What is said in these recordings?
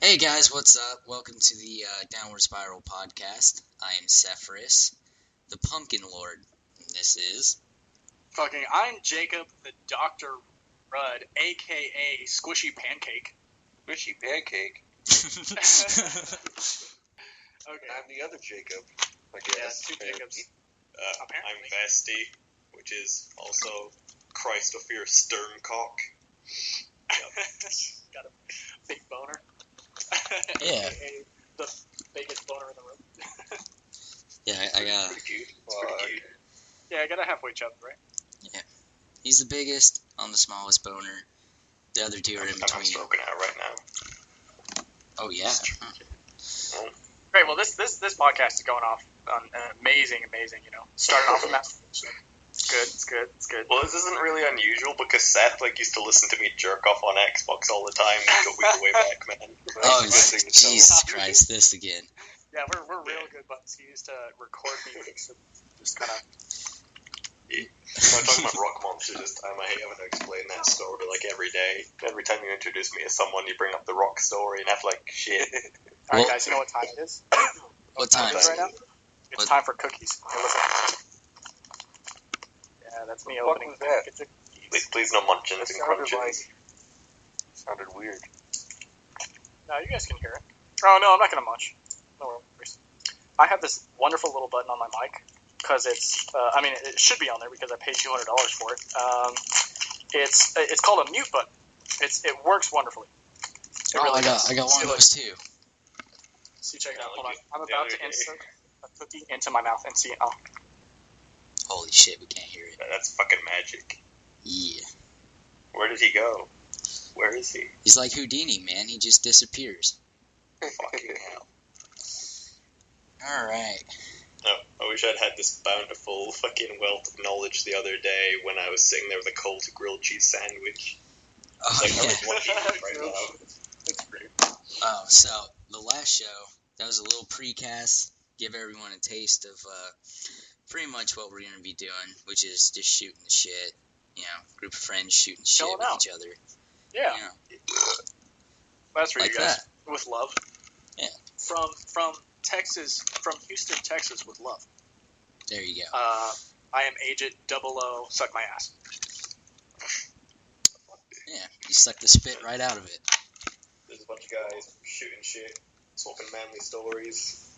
Hey guys, what's up? Welcome to the Downward Spiral podcast. I am Sepheruhs, the Pumpkin Lord. And this is... I'm Jacob, the Dr. Rudd, a.k.a. Squishy Pancake. Squishy Pancake? Okay. I'm the other Jacob, I guess. Yeah, two Jacobs. I'm Vestyxe, which is also Christ of Fear Sterncock. Got a big boner. Yeah. A.k.a. the biggest boner in the room. Yeah, I got... Pretty cute. It's pretty cute. Yeah, I got a halfway chub, right? Yeah. He's the biggest, I'm the smallest boner. The other two are in I'm between. stroking out right now. Oh, yeah. Great, well, this podcast is going off on amazing, starting off with that. It's good. Well, this isn't really unusual because Seth used to listen to me jerk off on Xbox all the time. We go way back, man. Oh, Jesus Christ, this again. Yeah, we're real good buds. He used to record me just kind of... When I'm talking about rock monsters this time, I hate having to explain that story every day. Every time you introduce me as someone, you bring up the rock story and have shit. Alright, guys, you know what time it is? What time is it right now? It's time for cookies. Hey, listen. Yeah, that's me What opening was that? packets of cookies. Please no munchins and crunchins. Sounded weird. No, you guys can hear it. Oh, no, I'm not going to munch. No worries. I have this wonderful little button on my mic, because it's, it should be on there because I paid $200 for it. It's called a mute button. It works wonderfully. It really does. I got one of those too. See, check it out. Hold on. I'm about to insert a cookie into my mouth and see. Oh. Holy shit, we can't hear it. That's fucking magic. Yeah. Where did he go? Where is he? He's like Houdini, man. He just disappears. Fucking hell. Alright. No, I wish I'd had this bountiful fucking wealth of knowledge the other day when I was sitting there with a cold grilled cheese sandwich. Oh, I yeah. really want to eat it right now. It's great. Oh, so the last show, that was a little precast, give everyone a taste of pretty much what we're going to be doing, which is just shooting the shit, group of friends shooting shit Chilling with out. each other. Yeah. That's for Like you guys. that. With love. Yeah. From Texas, from Houston, Texas, with love. There you go. I am Agent 00, suck my ass. Yeah, you suck the spit right out of it. There's a bunch of guys shooting shit, swapping manly stories,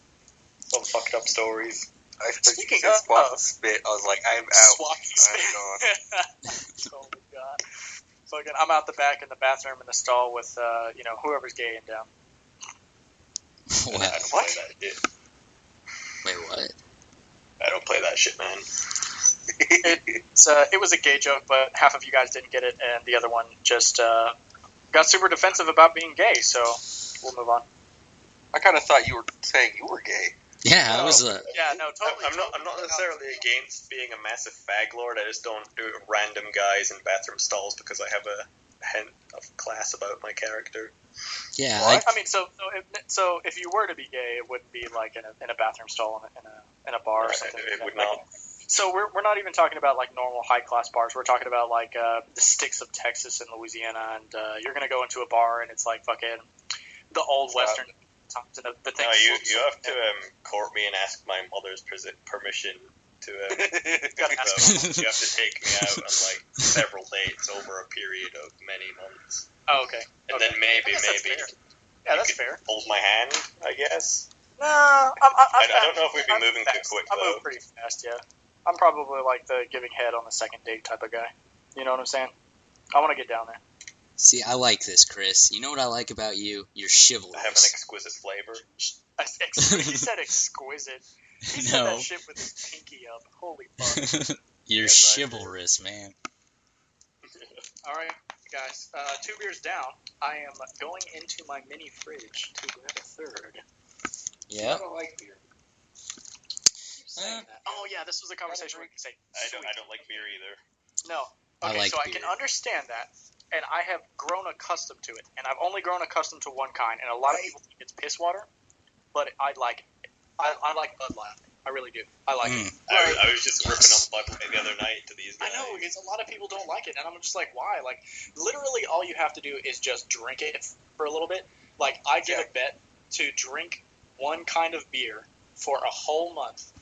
some fucked up stories. I thought you Speaking said of- swap the spit. I was like, I'm out. Swapping I'm spit. Oh my god. Fucking, I'm out the back in the bathroom in the stall with, whoever's gay and down. What? I don't play that shit. Wait, what? I don't play that shit, man. It was a gay joke, but half of you guys didn't get it, and the other one just got super defensive about being gay, so we'll move on. I kind of thought you were saying you were gay. Yeah, I was... Yeah, no, totally. I'm not necessarily against being a massive fag lord. I just don't do it with random guys in bathroom stalls because I have a hint of class about my character. Yeah, So if you were to be gay, it wouldn't be like in a bathroom stall in a bar or something. It would not. So we're not even talking about like normal high class bars. We're talking about like the sticks of Texas and Louisiana, and you're gonna go into a bar and it's like fucking the old western times and the thing. No, you have to court me and ask my mother's permission to. You have to take me out on several dates over a period of many months. Oh, okay. And then maybe Yeah, that's fair. hold my hand, I guess. No, I don't know if we'd be moving too quick I though. move pretty fast, yeah. I'm probably like the giving head on the second date type of guy. You know what I'm saying? I want to get down there. See, I like this, Chris. You know what I like about you? You're chivalrous. I have an exquisite flavor. He said exquisite. He said No. that shit with his pinky up. Holy fuck. You're Yes, I chivalrous, man. All right, guys. 2 beers down. I am going into my mini fridge to grab a third. Yep. I don't like beer. Oh yeah, this was a conversation we could say. I don't like beer either. No. I Okay, like so I beer. can understand that, and I have grown accustomed to it, and I've only grown accustomed to one kind, and a lot of people think it's piss water, but I like it. I like Bud Light. I really do. I like it. I was just ripping on Bud Light the other night to these guys. I know, because a lot of people don't like it, and I'm just like, why? Like, literally all you have to do is just drink it for a little bit. Like, I give a bet to drink one kind of beer for a whole month.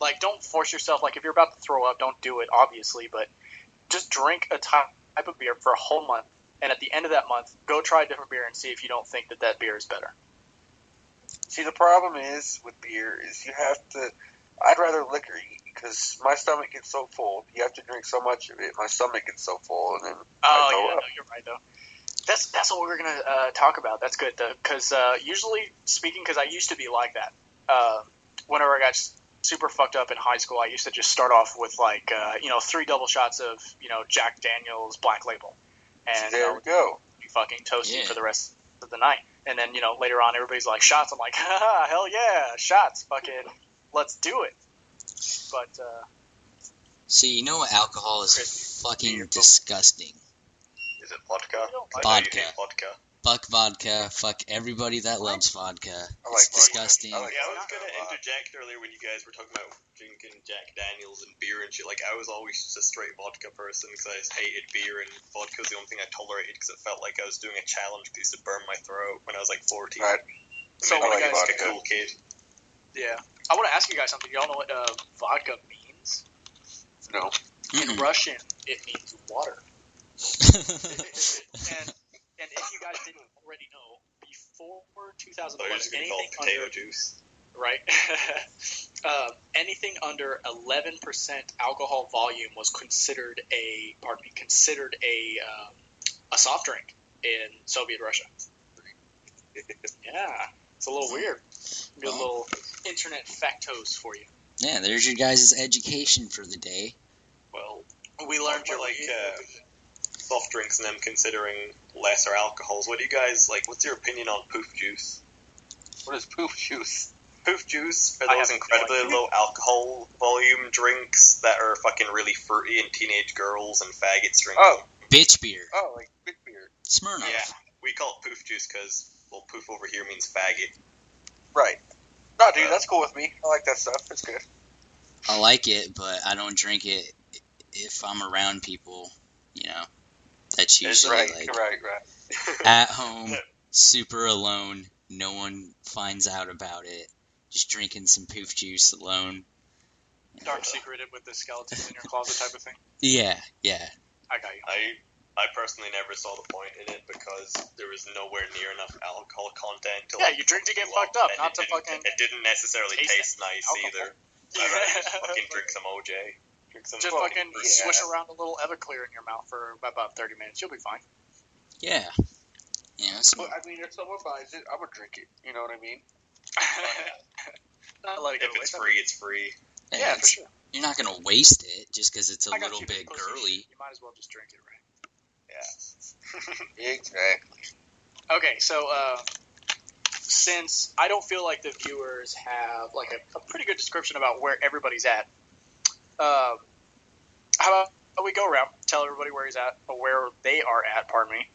Like, don't force yourself. Like, if you're about to throw up, don't do it, obviously. But just drink a type of beer for a whole month. And at the end of that month, go try a different beer and see if you don't think that beer is better. See, the problem is with beer is you have to. I'd rather liquor eat because my stomach gets so full. You have to drink so much of it. My stomach gets so full, and then I throw up. No, you're right though. That's what we're gonna talk about. That's good though, because usually speaking, because I used to be like that. Whenever I got super fucked up in high school, I used to just start off with 3 double shots of Jack Daniel's Black Label, and There we go. be fucking toasty for the rest of the night. And then later on, everybody's like shots. I'm like, haha, hell yeah, shots, fucking, let's do it. But See, alcohol is fucking disgusting. Is it vodka? I know Vodka. you hate vodka. Fuck vodka. Fuck everybody that loves vodka. I It's like vodka. disgusting. I like Yeah, I was vodka gonna a lot. interject earlier when you guys were talking about drinking Jack Daniels and beer and shit. Like, I was always just a straight vodka person because I just hated beer, and vodka was the only thing I tolerated because it felt like I was doing a challenge that used to burn my throat when I was like 14. Right. So I what was do you guys like a vodka? cool kid. yeah, I want to ask you guys something. Y'all know what vodka means? No. In Mm-mm. Russian, it means water. And if you guys didn't already know, before I thought you were 2011, just gonna call anything it potato under juice. right, anything under 11% alcohol volume was considered a soft drink in Soviet Russia. Yeah, it's a little weird. Good Well. little internet factos for you. Yeah, there's your guys' education for the day. Well, We learned for soft drinks and them considering lesser alcohols. What do you guys like? What's your opinion on poof juice? What is poof juice? Poof juice are I those have no incredibly idea. low alcohol volume drinks that are fucking really fruity and teenage girls and faggots drink. Oh, Bitch beer. like big beer. Smirnoff. Yeah, we call it poof juice because, well, poof over here means faggot. Right. No, dude, that's cool with me. I like that stuff. It's good. I like it, but I don't drink it if I'm around people, That's usually Right. at home, super alone, no one finds out about it, just drinking some poof juice alone. dark secreted with the skeletons in your closet type of thing. Yeah. I got you. I personally never saw the point in it because there was nowhere near enough alcohol content to Yeah, you drink to get fucked up, not to fucking. It didn't necessarily taste nice alcohol. either. I'd rather just fucking drink some OJ. Drink some Just fucking fucking yeah. swish around a little Everclear in your mouth for about 30 minutes. You'll be fine. Yeah. But, I mean, if someone buys it, I would drink it. You know what I mean? Not let it go If to it's waste. free, it's free. Yeah, for sure. You're not gonna waste it just because it's a I got little you, bit pussy. girly. You might as well just drink it, right? Yeah. Exactly. Okay, so since I don't feel like the viewers have like a pretty good description about where everybody's at, how about we go around, tell everybody where he's at, or where they are at, pardon me,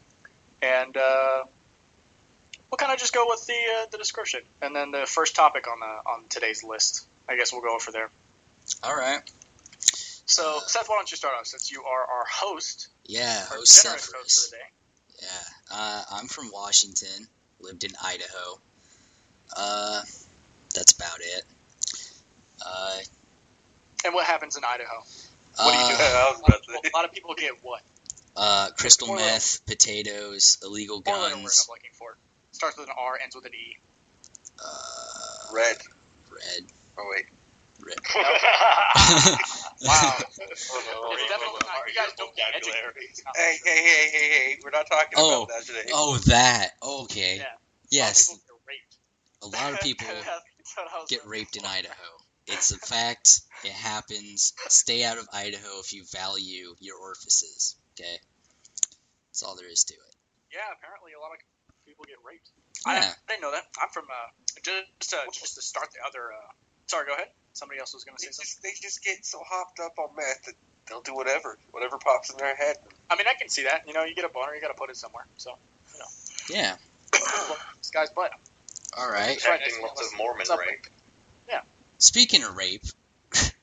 and we'll kind of just go with the description, and then the first topic on today's list. I guess we'll go for there. All right. So, Seth, why don't you start off since you are our host, Yeah, our host generous host Sepheruhs. for the day. Yeah. I'm from Washington. Lived in Idaho. That's about it. And what happens in Idaho? What do you do? I was about to say. A lot of people get what? Crystal Spoiler. meth, potatoes, illegal Four-letter word guns. I'm looking for. Starts with an R, ends with an E. Red. Red. Oh, wait. Red. Wow. Oh, no. It's definitely not. You guys don't get vocabulary. educated. Hey. We're not talking about that today. Oh, that. Okay. Yeah. Yes. A lot of people get raped. A lot of people That's what I was get looking raped in for. Idaho. It's a fact. It happens. Stay out of Idaho if you value your orifices. Okay? That's all there is to it. Yeah, apparently a lot of people get raped. Yeah. I didn't know that. I'm from just to start the other. Sorry, go ahead. Somebody else was going to say something. They just get so hopped up on meth that they'll do whatever pops in their head. I mean, I can see that. You get a boner, you got to put it somewhere. So, Yeah. this guy's butt. All right. Protecting lots of Mormon What's up? rape. Speaking of rape,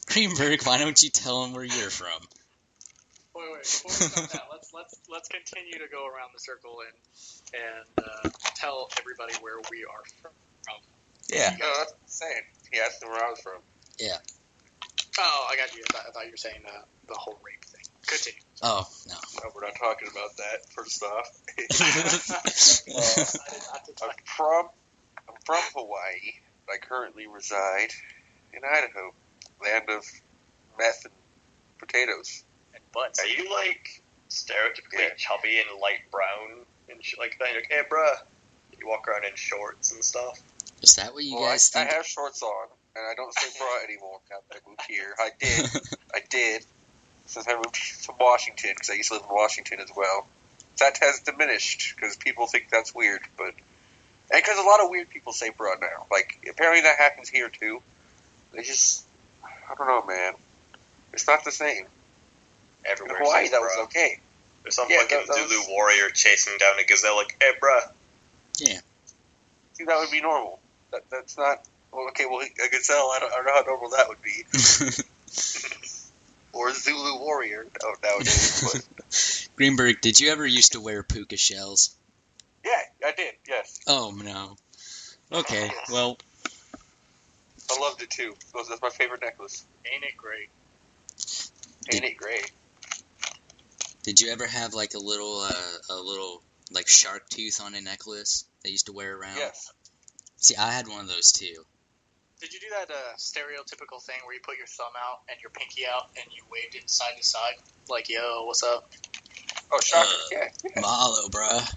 Greenburg, why don't you tell them where you're from? Wait. before we start that, let's continue to go around the circle and tell everybody where we are from. Yeah. No, that's insane. He asked me where I was from. Yeah. Oh, I got you. I thought you were saying the whole rape thing. Continue. Oh, no. No, we're not talking about that. First off, I'm from Hawaii. I currently reside in Idaho, land of meth and potatoes. And butts. Are you like stereotypically chubby and light brown and shit like that? You're like, hey, bruh. You walk around in shorts and stuff. Is that what you guys I think? have shorts on, and I don't say bra anymore now that I moved here. I did, since I moved to Washington, because I used to live in Washington as well. That has diminished, because people think that's weird, and because a lot of weird people say bra now. Like, apparently that happens here, too. They just, I don't know, man. It's not the same. Everywhere. In Hawaii, says that bruh. was okay. There's some Yeah, fucking that was- Zulu warrior chasing down a gazelle like, hey, bruh. Yeah. See, that would be normal. That's not... Well, okay, well, a gazelle, I don't know how normal that would be. Or a Zulu warrior nowadays. But, Greenburg, did you ever used to wear puka shells? yeah, I did, yes. Oh, no. Okay, well, I loved it, too. That's my favorite necklace. Ain't it great? Ain't it great? did you ever have like a little like shark tooth on a necklace they used to wear around? Yes. See, I had one of those too. Did you do that stereotypical thing where you put your thumb out and your pinky out and you waved it side to side? Like, yo, what's up? Oh, shocker, yeah. Mahalo, bruh.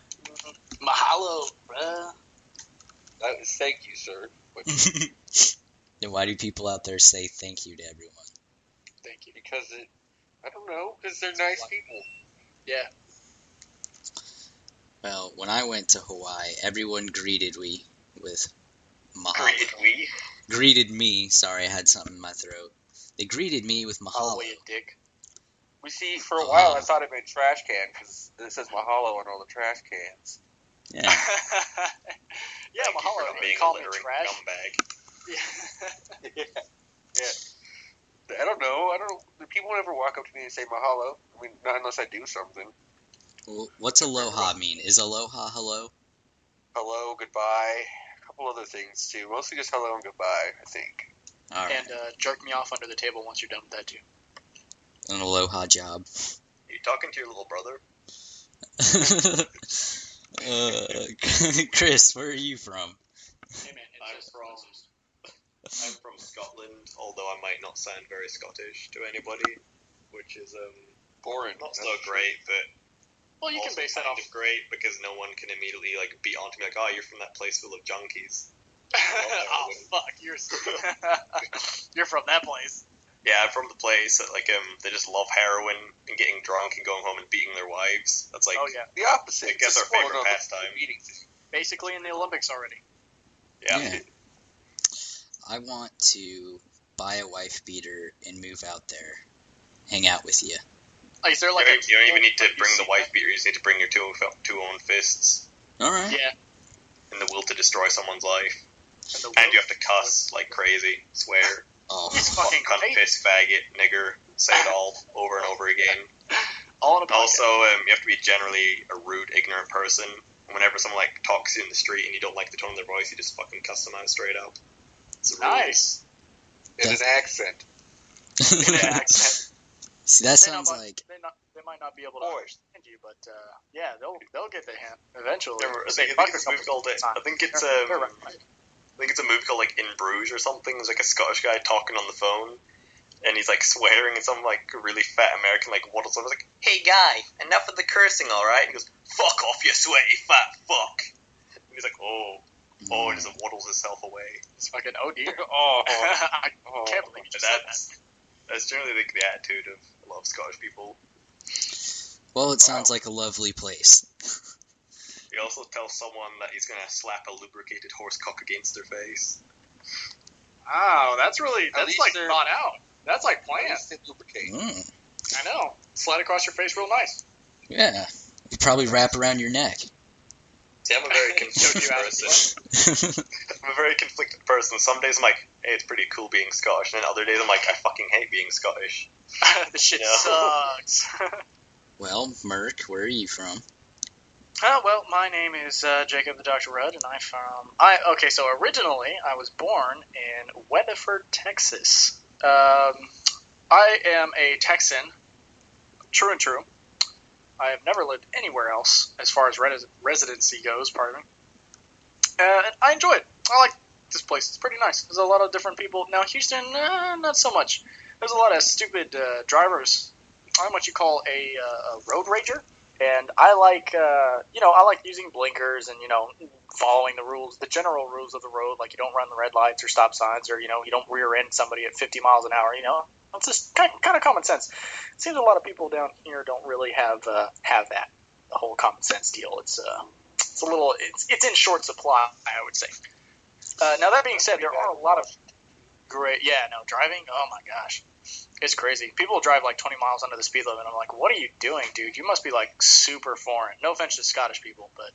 Mahalo, bruh. That is thank you, sir. But Then why do people out there say thank you to everyone? Thank you. because I don't know, because they're nice people. Yeah. Well, when I went to Hawaii, everyone greeted me with mahalo. Greeted me. Sorry, I had something in my throat. They greeted me with mahalo. Oh, you dick. We see, for a while, I thought it meant trash can, because it says mahalo on all the trash cans. Yeah. Yeah, Thank you mahalo. for not You being call a me littering trash. scumbag. Yeah. Yeah. I don't know. Do people ever walk up to me and say mahalo? I mean, not unless I do something. Well, what's aloha mean? Is aloha hello? Hello, goodbye, a couple other things, too. Mostly just hello and goodbye, I think. All right. And jerk me off under the table once you're done with that, too. An aloha job. Are you talking to your little brother? Chris, where are you from? Hey, man, I'm it's just from- nonsense. I'm from Scotland, although I might not sound very Scottish to anybody, which is Boring. not so great, but Well, you can also base that kind off. of great because no one can immediately like beat onto me like, oh, you're from that place full of junkies. Oh, fuck. You're from that place. Yeah, I'm from the place that like they just love heroin and getting drunk and going home and beating their wives. That's like Oh, yeah. The opposite. I guess our It's a sport. favorite pastime. Basically in the Olympics already. Yeah. I want to buy a wife beater and move out there. Hang out with you. Like, is there You like don't even need to like, bring you the see wife beater. You just need to bring your two own fists All right. Yeah. and the will to destroy someone's life. And, the And you have to cuss like crazy, swear, Oh. He's fucking cunt, great. piss, faggot, nigger, say it all over and over again. All in a podcast. Also, you have to be generally a rude, ignorant person. Whenever someone like talks to you in the street and you don't like the tone of their voice, you just fucking cuss them out straight up. It's a rule. Nice. In an accent. In an accent. See, that They sounds not- like They might not be able to Boy. understand you, but yeah, they'll get the hint eventually. Remember, I Say think fuck it's or a movie something. called it. I think it's They're right. I think it's a movie called like In Bruges or something. There's like a Scottish guy talking on the phone, and he's like swearing, and some like really fat American like waddles over. He's like, "Hey guy, enough of the cursing, all right?" And he goes, "Fuck off, you sweaty fat fuck." And he's like, "Oh," and just waddles himself away. It's fucking oh dear. Oh, I oh. can't believe you And just said that. that's generally like the attitude of a lot of Scottish people. well, it sounds like a lovely place. He also tells someone that he's gonna slap a lubricated horse cock against their face. Wow, that's least like they're- thought out. That's like At planned. least they lubricate. Mm. I know. Slide across your face real nice. Yeah. You probably wrap around your neck. See, I'm a very Choke conflicted you out. person. I'm a very conflicted person. Some days I'm like, hey, it's pretty cool being Scottish, and then other days I'm like, I fucking hate being Scottish. This shit No. sucks. Well, Merc, where are you from? Well, my name is Jacob the Dr. Rudd, and okay, so originally I was born in Weatherford, Texas. I am a Texan, true and true. I have never lived anywhere else as far as residency goes, pardon me. And I enjoy it. I like this place. It's pretty nice. There's a lot of different people. Now, Houston, not so much. There's a lot of stupid drivers. I'm what you call a road rager. And I like, I like using blinkers and, following the rules, the general rules of the road. Like, you don't run the red lights or stop signs, or, you don't rear end somebody at 50 miles an hour, It's just kind of common sense. It seems a lot of people down here don't really have that, the whole common sense deal. It's in short supply, I would say. Now, that being said, there are a lot of driving, oh my gosh. It's crazy. People drive like 20 miles under the speed limit. I'm like, what are you doing, dude? You must be like super foreign. No offense to Scottish people, but,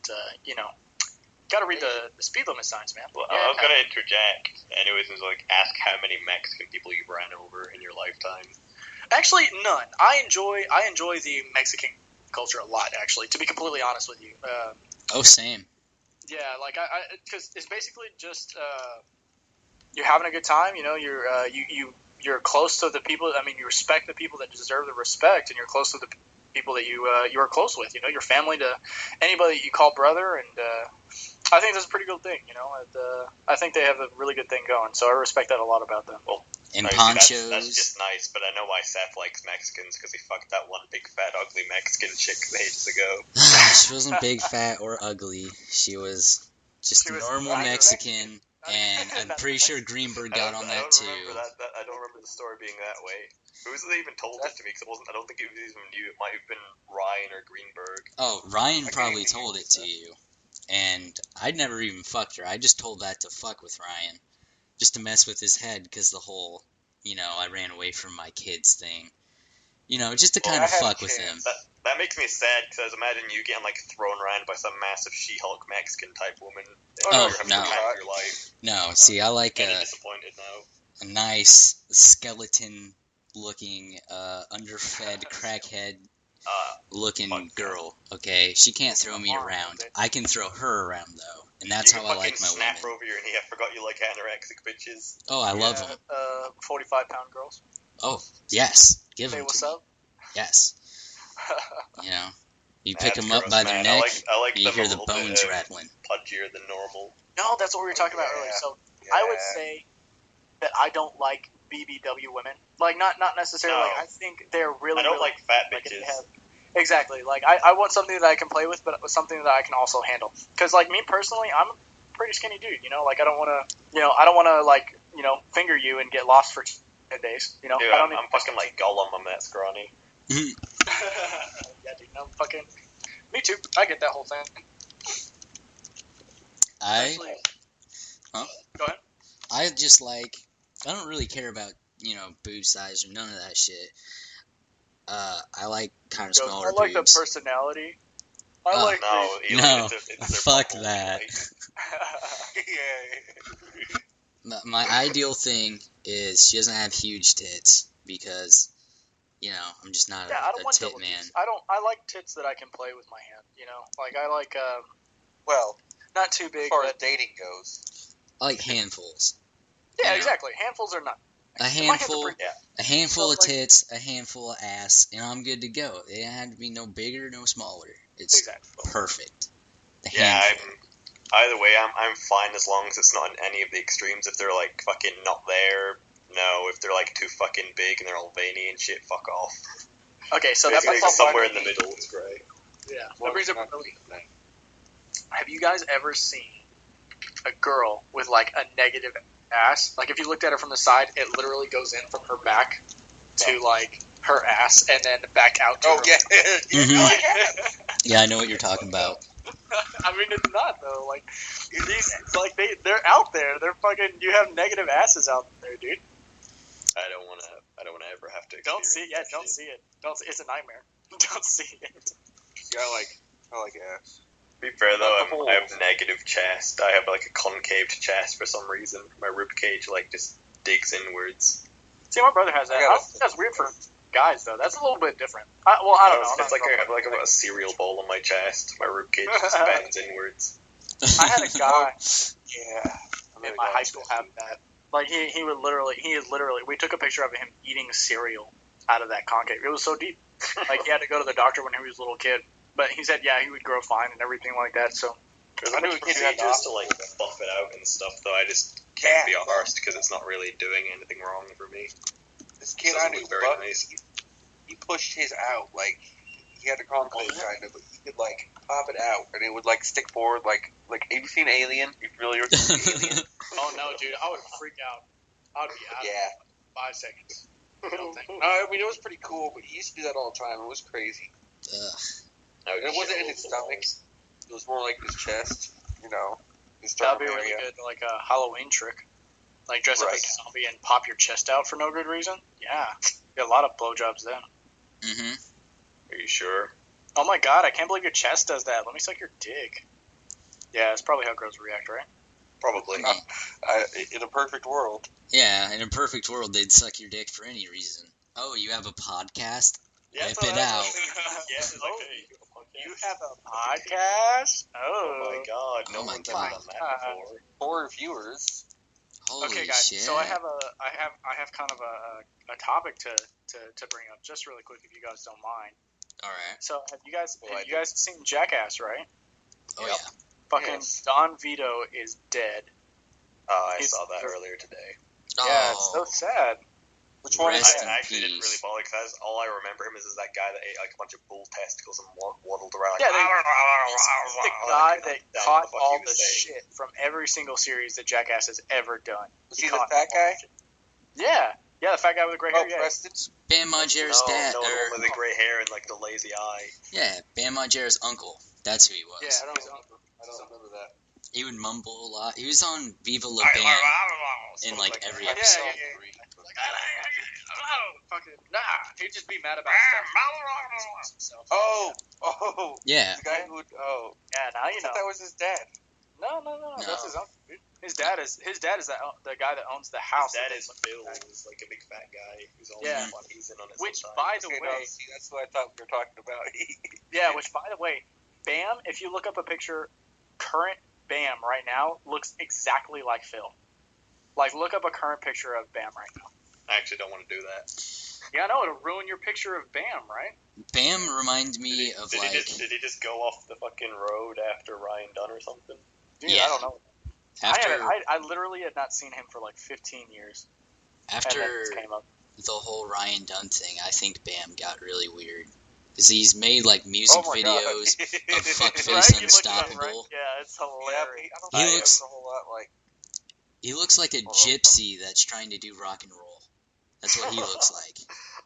got to read the speed limit signs, man. Well, I was going to interject. Anyways, and ask how many Mexican people you've ran over in your lifetime. Actually, none. I enjoy the Mexican culture a lot, actually, to be completely honest with you. Same. Yeah, like, because it's basically just, you're having a good time, you're close to the people. I mean, you respect the people that deserve the respect, and you're close to the people that you are close with. Your family to anybody that you call brother, and I think that's a pretty good thing. And, I think they have a really good thing going. So I respect that a lot about them. Well, and ponchos. That's just nice, but I know why Seth likes Mexicans, because he fucked that one big fat ugly Mexican chick ages ago. She wasn't big, fat, or ugly. She was just a normal Mexican. And I'm pretty sure Greenburg got on that too. I don't remember the story being that way. Who was it that even told it to me? Because I don't think it was even you. It might have been Ryan or Greenburg. Oh, Ryan probably told it to you. And I'd never even fucked her. I just told that to fuck with Ryan. Just to mess with his head, because the whole, I ran away from my kids thing. Just to kind of fuck with him. That makes me sad, because I was imagining you getting, thrown around by some massive She-Hulk Mexican type woman. No. Your life. No, see, I like disappointed now. a nice skeleton-looking, underfed, crackhead-looking girl, okay? She can't throw me around. I can throw her around, though, and that's how I like my women. Snap over your knee. I forgot you like anorexic bitches. Oh, I love them. 45-pound girls. Oh, yes. Give them what's to me. up? Yes. You pick them up by their neck, I like you hear the bones rattling. Pudgier than normal. No, that's what we were talking about earlier. So I would say that I don't like BBW women. Like, not necessarily. No. Like, I think they're really. I don't really, like fat bitches. Exactly. Like, I want something that I can play with, but something that I can also handle. Because, like, me personally, I'm a pretty skinny dude. Like, I don't want to. Finger you and get lost for 10 days. Dude, I'm fucking like Gollum. I'm that scrawny. Yeah, dude. No, fucking. Me too. I get that whole thing. Huh? Go ahead. I just I don't really care about, boob size or none of that shit. I like kind of smaller I like boobs. the personality. Fuck that. My ideal thing is she doesn't have huge tits, because, I'm just not a tit man. I like tits that I can play with my hand, Like, I like, not too big, as far as dating goes. I like handfuls. Yeah, exactly. Handfuls are not. A handful of tits, a handful of ass, and I'm good to go. It don't have to be no bigger, no smaller. It's perfect. Either way, I'm fine as long as it's not in any of the extremes. If they're fucking not there, no. If they're too fucking big and they're all veiny and shit, fuck off. Okay, so that brings up somewhere in the middle. It's great. Yeah, that brings up really. Have you guys ever seen a girl with a negative ass? Like, if you looked at her from the side, it literally goes in from her back to her ass and then back out to her. Yeah, I know what you're talking about. I mean, it's not though. They're out there. They're fucking. You have negative asses out there, dude. I don't want to ever have to. Don't see it. Yeah, don't see it. It's a nightmare. Don't see it. Yeah, I like ass. To be fair though, I have negative chest. I have a concaved chest for some reason. My rib cage just digs inwards. See, my brother has that. That's weird for him. guys though. That's a little bit different. I don't know. It's like I've got a cereal bowl on my chest. My ribcage just bends inwards. I had a guy Yeah. in my high school have that. Like he would literally, we took a picture of him eating cereal out of that concave. It was so deep. Like he had to go to the doctor when he was a little kid. But he said, yeah, he would grow fine and everything like that. So there's a bunch of procedures to like buff it out and stuff, though. I just can't be arsed because it's not really doing anything wrong for me. This kid I knew, very nice. He pushed his out, like, he had a concave kind of, but he could, like, pop it out, and it would, like, stick forward, like, have you seen Alien? You familiar with Alien? Oh, no, dude, I would freak out. I would be out in 5 seconds. I mean, it was pretty cool, but he used to do that all the time. It was crazy. And it wasn't in his stomach. It was more like his chest, his That'd be sternum really area. good, like a Halloween trick. Like dress up as a zombie and pop your chest out for no good reason. Yeah, get a lot of blowjobs then. Mm-hmm. Are you sure? Oh my god, I can't believe your chest does that. Let me suck your dick. Yeah, that's probably how girls react, right? Probably. In a perfect world. Yeah, in a perfect world, they'd suck your dick for any reason. Oh, you have a podcast? Yeah, Whip it out. Yeah, it's like, hey, You have a podcast? Oh my god, no Oh my one's ever God. done that before. 4 viewers. Holy Okay, guys. shit. So I have kind of a topic to bring up, just really quick, if you guys don't mind. All right. So have you guys seen Jackass, right? Oh, Yep. yeah. Fucking Yes. Don Vito is dead. I He's- saw that earlier today. Yeah, it's so Oh, sad. Which one is Rest that? in I actually didn't really peace. bother because all I remember him is that guy that ate like a bunch of bull testicles and waddled around. Like, Yeah, the guy that Damn, caught what the fuck all he the was saying. shit from every single series that Jackass has ever done. Was he the caught fat all guy? the shit. Yeah, the fat guy with the gray hair. Oh, Yeah. Preston? Bam Margera's dad. No, the or- one with the grey hair and like the lazy eye. yeah, Bam Margera's uncle. That's who he was. Yeah, I don't remember that. He would mumble a lot. He was on Viva La Bam in like every Yeah, episode. Fucking nah. He'd just be mad about stuff. Oh, Yeah. the guy who would, Yeah, now I you know. thought that was his dad. No. No. That's his uncle. Dude. His dad is the guy that owns the house. His dad is Bill, who's like a big fat guy who's always Yeah. funny. He's in on it Which, sometimes. by the Okay, way, no, see, that's what I thought we were talking about. yeah. Which, by the way, Bam. If you look up a picture, current Bam right now looks exactly like Phil. Like, look up a current picture of Bam right now. I actually don't want to do that. Yeah, I know it'll ruin your picture of Bam, right? Bam reminds me of did like. he just go off the fucking road after Ryan Dunn or something? Dude, Yeah. I don't know. After I literally had not seen him for like 15 years. after And then this came up. the whole Ryan Dunn thing, I think Bam got really weird. Because he's made like music Oh my God. videos of Fuckface Right? You looked it up, Unstoppable. right? Yeah, it's Yeah, hilarious. I don't He think looks- it's a whole lot like. He looks like a gypsy that's trying to do rock and roll. That's what he looks like.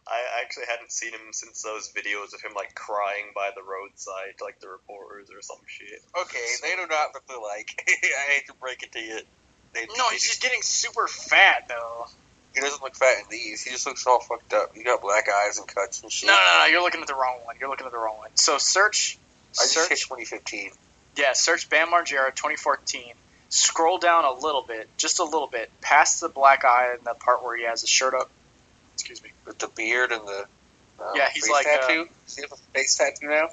I actually hadn't seen him since those videos of him like crying by the roadside, like the reporters or some shit. Okay, they do not look like. I hate to break it to you. No, he's just getting super fat though. He doesn't look fat in these. He just looks all fucked up. He got black eyes and cuts and shit. No, you're looking at the wrong one. So search. I just hit 2015. Yeah, search Bam Margera 2014. Scroll down a little bit, just a little bit, past the black eye and the part where he has his shirt up. Excuse me. With the beard and the Yeah, he's face like, tattoo. Does he have a face tattoo now?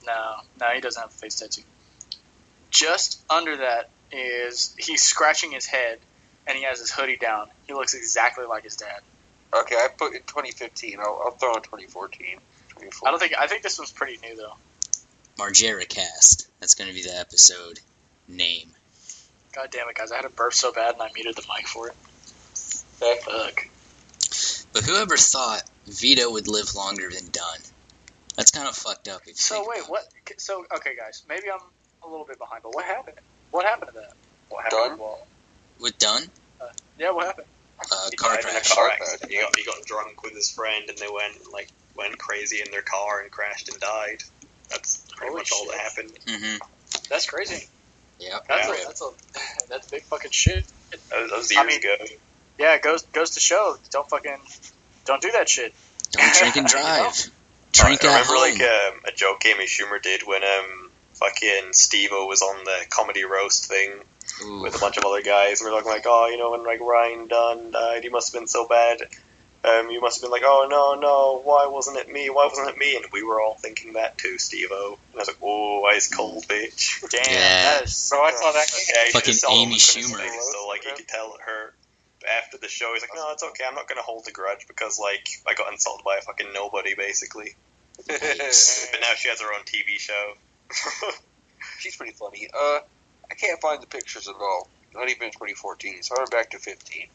No, he doesn't have a face tattoo. Just under that is he's scratching his head, and he has his hoodie down. He looks exactly like his dad. Okay, I put in 2015. I'll throw in 2014. I think this one's pretty new though. Margera Cast. That's going to be the episode name. God damn it, guys! I had a burp so bad, and I muted the mic for it. Fuck. But whoever thought Vito would live longer than Dunn? That's kind of fucked up. If you So think wait, about what? So okay, guys, maybe I'm a little bit behind, but what happened? What happened to that? What happened? Dunn? Well, it. With Dunn, yeah, what happened? He car died in a crash. car accident. He got drunk with his friend, and they went crazy in their car and crashed and died. That's pretty Holy much all that shit. Mm-hmm. happened. That's crazy. Yep. That's big fucking shit. That was years ago. Yeah, it goes to show. Don't do that shit. Don't drink and drive. Drink I at remember home. a joke Amy Schumer did when fucking Steve-O was on the comedy roast thing Ooh. with a bunch of other guys, and we're talking like, oh, when like Ryan Dunn died, he must have been so bad. You must have been like, oh no, why wasn't it me? Why wasn't it me? And we were all thinking that too, Steve-O. And I was like, oh, ice cold, bitch. Damn, Yeah. that is So I saw that. Yeah, you Fucking just saw the Amy look on his Schumer. face, so like you could tell it hurt. But after the show, he's like, no, it's okay. I'm not gonna hold a grudge because like I got insulted by a fucking nobody, basically. Nice. But now she has her own TV show. She's pretty funny. I can't find the pictures at all. Not even in 2014. So I went back to 15.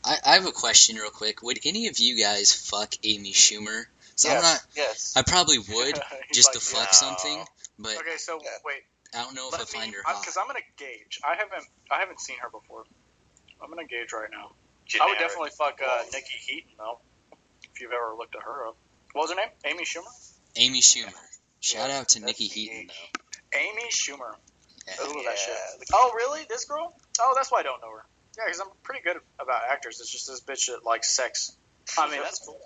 I have a question real quick. Would any of you guys fuck Amy Schumer? So I'm not. Yes. I probably would He's just like, to fuck no. something, but Okay, so Yeah. wait, I don't know if I find her hot. because I'm gonna gauge. I haven't seen her before. I'm gonna gauge right now. I Generic. would definitely fuck Nikki Heaton though. If you've ever looked at her up, what was her name? Amy Schumer. Amy Schumer. Shout out to that's Nikki the Heaton age. though. Amy Schumer. Yeah. Ooh, that shit. Oh, really? This girl? Oh, that's why I don't know her. Yeah, because I'm pretty good about actors. It's just this bitch that likes sex. I mean, that's cool.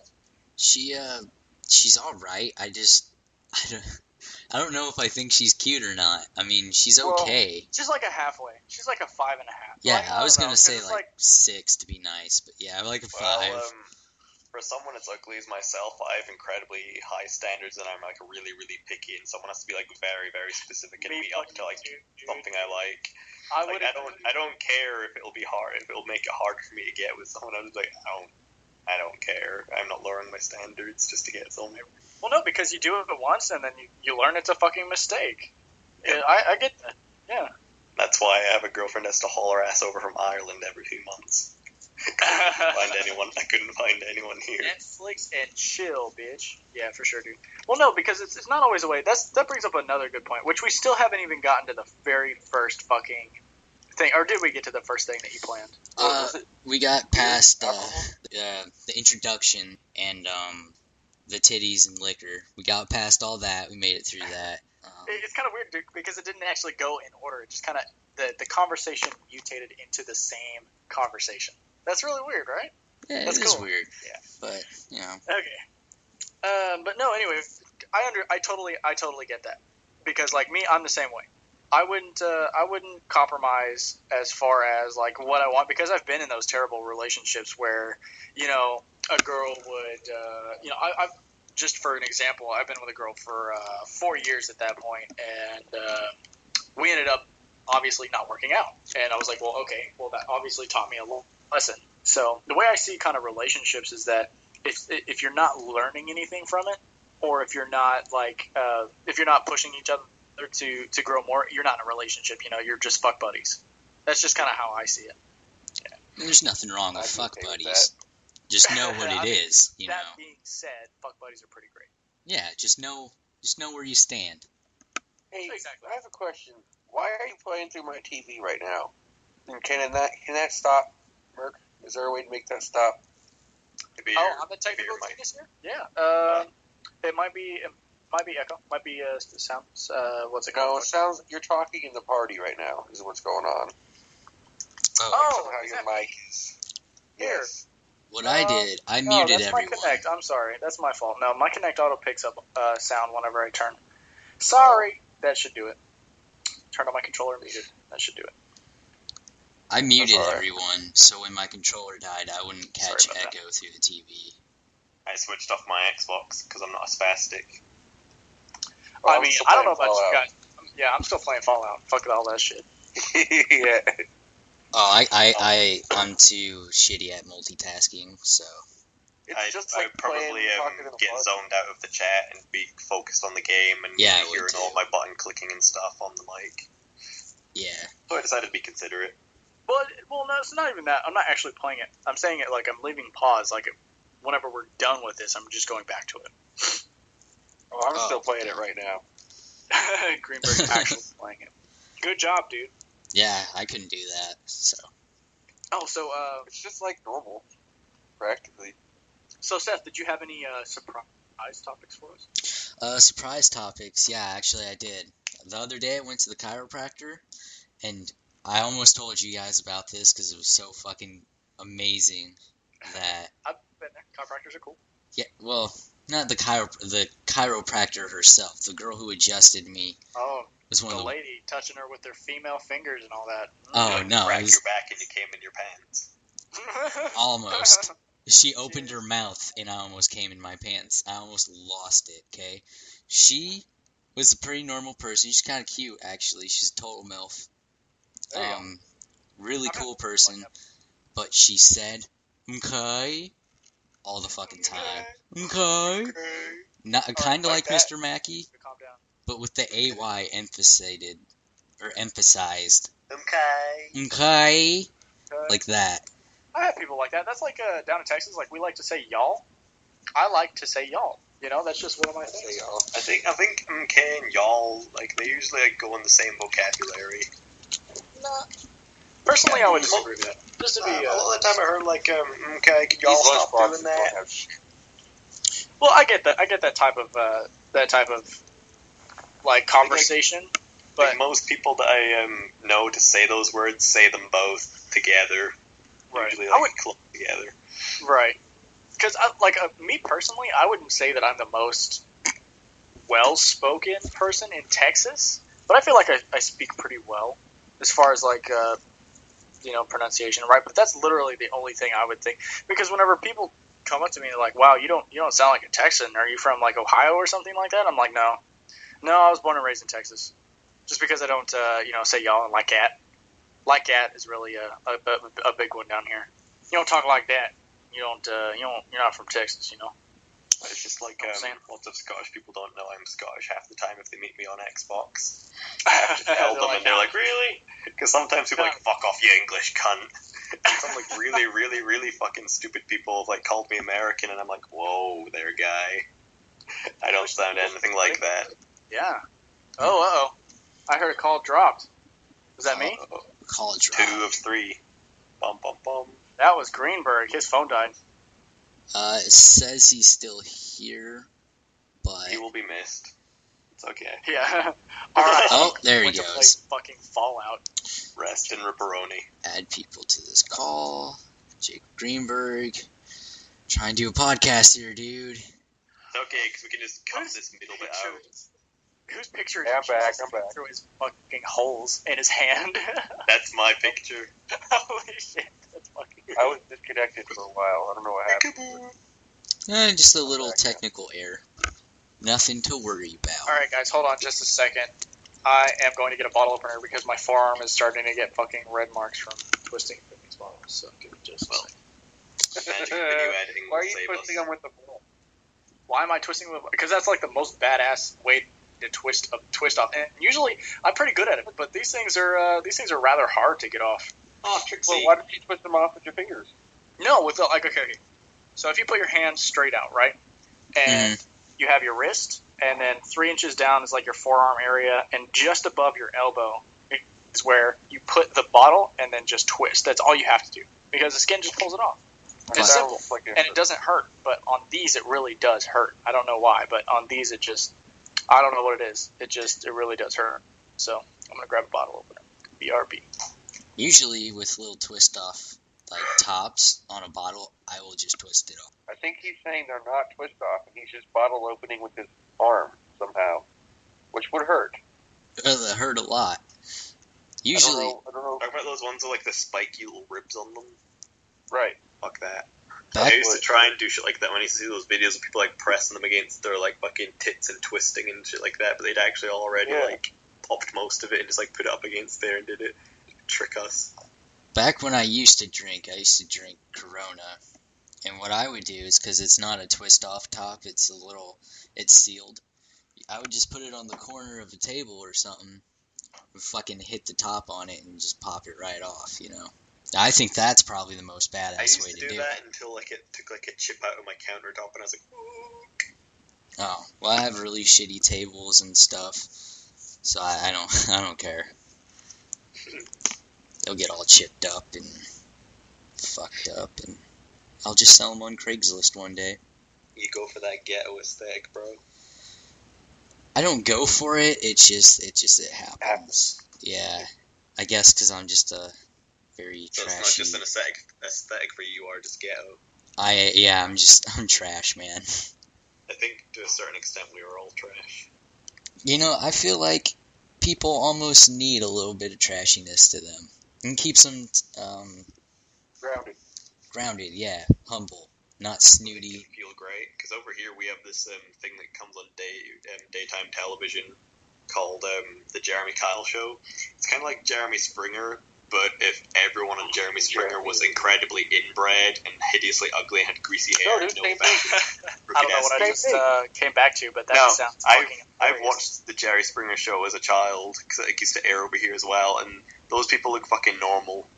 She's all right. I don't know if I think she's cute or not. I mean, she's Well, okay. She's like a halfway. She's like a 5.5. Yeah, Like, I was don't know, gonna 'cause say it's like 6 to be nice, but yeah, I'm like a 5. Well, for someone as ugly as myself, I have incredibly high standards, and I'm like really, really picky. And someone has to be like very, very specific and be up to like something I like. I Like would. I don't care if it'll be hard, if it'll make it hard for me to get with someone. I'm just like I don't care. I'm not lowering my standards just to get someone. Well, no, because you do it once and then you learn it's a fucking mistake. Yeah, I get that. Yeah. That's why I have a girlfriend that has to haul her ass over from Ireland every 2 months. I couldn't find anyone here. Netflix and chill, bitch. Yeah, for sure, dude. Well, no, because it's not always a way. That brings up another good point, which we still haven't even gotten to the very first fucking thing. Or did we get to the first thing that you planned? We got past the introduction and the titties and liquor. We got past all that. We made it through that. It's kind of weird, dude, because it didn't actually go in order. It just kind of the conversation mutated into the same conversation. That's really weird, right? Yeah, That's it is cool. weird. Yeah. But you know. Okay. But no, anyway, I totally get that, because like me, I'm the same way. I wouldn't compromise as far as like what I want, because I've been in those terrible relationships where, you know, a girl would, you know, I've just for an example, I've been with a girl for 4 years at that point, and we ended up obviously not working out. And I was like, well, okay, well that obviously taught me a lesson. So the way I see kind of relationships is that if you're not learning anything from it, or if you're not like if you're not pushing each other to grow more, you're not in a relationship. You know, you're just fuck buddies. That's just kind of how I see it. Yeah. There's nothing wrong with I fuck can agree with buddies. Just know what I it mean, is. You that know. being said, fuck buddies are pretty great. Yeah. Just know where you stand. Hey, Exactly. I have a question. Why are you playing through my TV right now? And can that stop, Merc? Is there a way to make that stop? Maybe Oh, your- on the technical maybe your genius here? Yeah. It might be echo. Might be sound. What's it No, called? it sounds you're talking in the party right now. Is what's going on. Oh, Somehow is your that mic me? is. Here. Yes. What I did, I No, muted that's everyone. my Connect. I'm sorry. That's my fault. No, my Connect auto picks up sound whenever I turn. Sorry. That should do it. Turn on my controller and muted. That should do it. I muted all right. everyone, so when my controller died, I wouldn't catch Sorry about echo through the TV. I switched off my Xbox because I'm not a spastic. Well, I mean, still I don't know playing about you Fallout. guys. Yeah, I'm still playing Fallout. Fuck all that shit. Yeah. Oh, I'm too shitty at multitasking, so. It's just I like probably talking in the get park. zoned out of the chat and be focused on the game and Yeah, I would hearing too. all my button clicking and stuff on the mic. Yeah. So I decided to be considerate. But well, no, it's not even that. I'm not actually playing it. I'm saying it like I'm leaving pause. Like whenever we're done with this, I'm just going back to it. Oh, I'm still playing it right now. Greenburg's actually playing it. Good job, dude. Yeah, I couldn't do that, so. Oh, so It's just like normal, practically. so Seth, did you have any surprise topics for us? Surprise topics. Yeah, actually I did. The other day I went to the chiropractor, and I almost told you guys about this because it was so fucking amazing that... I've been there. Chiropractors are cool. Yeah, well, not the chiropractor herself. The girl who adjusted me Oh, was one the of the... lady touching her with their female fingers and all that. Oh, You no, cracked it was your back and you came in your pants. almost. She opened her mouth, and I almost came in my pants. I almost lost it, okay? She was a pretty normal person. She's kind of cute, actually. She's a total MILF. There you go. Really Okay. cool person. But she said, okay, all the fucking time. Okay. Not kind of like that. Mr. Mackey, Calm down. but with the AY emphasized. Okay. Okay. Like that. I have people like that. That's like down in Texas. Like we like to say y'all. I like to say y'all. You know, that's just one of my things. I think okay and y'all, like, they usually like go in the same vocabulary. Personally, I would disagree with that. Just to be. A lot of the time I heard like, okay, can y'all stop doing that? Well, I get that. I get that type of like conversation. But Like, most people that I know to say those words say them both together. right. Usually, I like, would clumped together. right. Because me personally, I wouldn't say that I'm the most well-spoken person in Texas, but I feel like I speak pretty well as far as like pronunciation, right? But that's literally the only thing I would think, because whenever people come up to me and they're like, "Wow, you don't sound like a Texan. Are you from like Ohio or something like that?" I'm like, "No, I was born and raised in Texas." Just because I don't say y'all and like cat. Like cat is really a big one down here. You don't talk like that. You're not from Texas, you know. It's just like saying. lots of Scottish people don't know I'm Scottish half the time if they meet me on Xbox. I have to tell them, and they're like, "Really?" Because sometimes people are like, "Fuck off, you English cunt." And some like really, really, really fucking stupid people have like called me American, and I'm like, "Whoa, there, guy." I don't sound anything like that. Yeah. Oh, I heard a call dropped. Was that me? Call dropped. 2 of 3. Bum bum bum. That was Greenburg. His phone died. It says he's still here, but... He will be missed. It's okay. Yeah. All right. Oh, there he Went to play goes. fucking Fallout. Rest in Ripperoni. Add people to this call. Jake Greenburg. Try and do a podcast here, dude. It's okay, because we can just cut this middle bit out. Whose picture Yeah, I'm back. through his fucking holes in his hand? That's my picture. Holy shit, that's fucking I was disconnected for a while. I don't know what happened. Just a little technical error. Nothing to worry about. Alright guys, hold on just a second. I am going to get a bottle opener because my forearm is starting to get fucking red marks from twisting these bottles. So give me just a second. Magic video editing Why will are you save twisting us. them with the ball? Why am I twisting them? Because that's like the most badass way to twist off. And usually I'm pretty good at it, but these things are rather hard to get off. Oh, Trixie. Well, why don't you twist them off with your fingers? No, with the, like okay. So if you put your hand straight out, right, and you have your wrist, and then 3 inches down is like your forearm area, and just above your elbow is where you put the bottle, and then just twist. That's all you have to do because the skin just pulls it off. It's simple, and it doesn't hurt. But on these, it really does hurt. I don't know why, but on these, it just I don't know what it is. It really does hurt. So I'm gonna grab a bottle opener. BRB. Usually with little twist off like tops on a bottle, I will just twist it off. I think he's saying they're not twist off, and he's just bottle opening with his arm somehow, which would hurt. That hurt a lot. Usually, I don't know. Talk about those ones with like the spiky little ribs on them. Right. Fuck that. Back I used to try and do shit like that when I used to see those videos of people like pressing them against their like fucking tits and twisting and shit like that, but they'd actually already like popped most of it and just like put it up against there and did it. Trick us. back when I used to drink Corona. And what I would do is, because it's not a twist off top, it's sealed. I would just put it on the corner of the table or something, fucking hit the top on it and just pop it right off, you know. I think that's probably the most I badass used way to to do do that it. until like it took like a chip out of my countertop and I was like, "Ooh." Oh, well, I have really shitty tables and stuff, so I don't care. They'll get all chipped up and fucked up, and I'll just sell them on Craigslist one day. You go for that ghetto aesthetic, bro. I don't go for it. It happens. Yeah, I guess because I'm just a very So trashy. it's not just an aesthetic for you, are just ghetto. I'm trash, man. I think to a certain extent we were all trash. You know, I feel like people almost need a little bit of trashiness to them. And keeps them Grounded. grounded, yeah, humble. not snooty. Feel great, because over here we have this thing that comes on daytime television called the Jeremy Kyle Show. It's kind of like Jeremy Springer, but if everyone on Jeremy Springer was incredibly inbred and hideously ugly and had greasy hair. No, dude, no same offense. I don't know what I just came back to, but that No, just sounds fucking I've hilarious. watched the Jerry Springer Show as a child, because it used to air over here as well, and those people look fucking normal.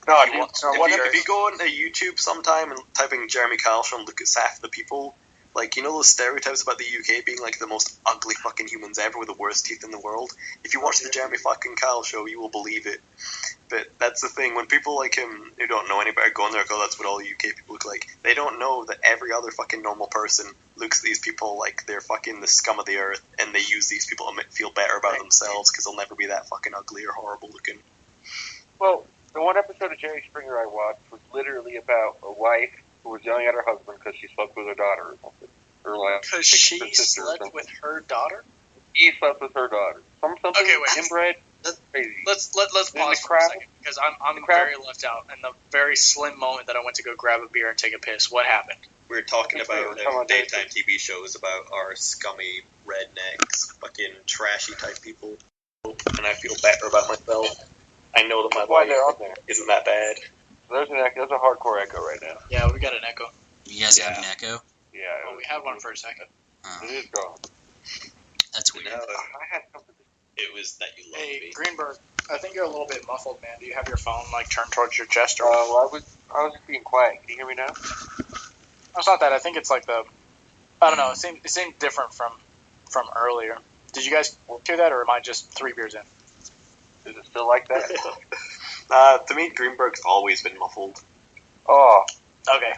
No, If you, dude, if you go on YouTube sometime and type in Jeremy Kyle Show and look at half the people, like, you know those stereotypes about the UK being like the most ugly fucking humans ever with the worst teeth in the world? If you watch the Jeremy fucking Kyle Show, you will believe it. But that's the thing, when people like him who don't know any better go on there and go, that's what all UK people look like, they don't know that every other fucking normal person looks at these people like they're fucking the scum of the earth, and they use these people to feel better about themselves because they'll never be that fucking ugly or horrible looking. well, the one episode of Jerry Springer I watched was literally about a wife who was yelling at her husband because she slept with her daughter or something. Or like, Because she slept with her daughter? He slept with her daughter. Something Okay, wait. inbred. Let's- Crazy. Let's Then pause the for a crowd- second, because I'm crowd- very left out. In the very slim moment that I went to go grab a beer and take a piss, what happened? We're talking about Come on, Dave. daytime TV shows about our scummy rednecks, fucking trashy type people, and I feel better about myself. I know that my That's why life they're on there. isn't that bad. There's a hardcore echo right now. Yeah, we got an echo. You guys have Yeah. an echo? Yeah. Well, we had one for a second. It is gone. That's weird. No, I had something. it was that you love Hey, me. Greenburg, I think you're a little bit muffled, man. Do you have your phone, like, turned towards your chest? Or I was just being quiet. Can you hear me now? It's not that. I think it's like the... I don't know. It seemed different from earlier. Did you guys hear that, or am I just 3 beers in? Is it still like that? To me, Greenberg's always been muffled. Oh, Okay.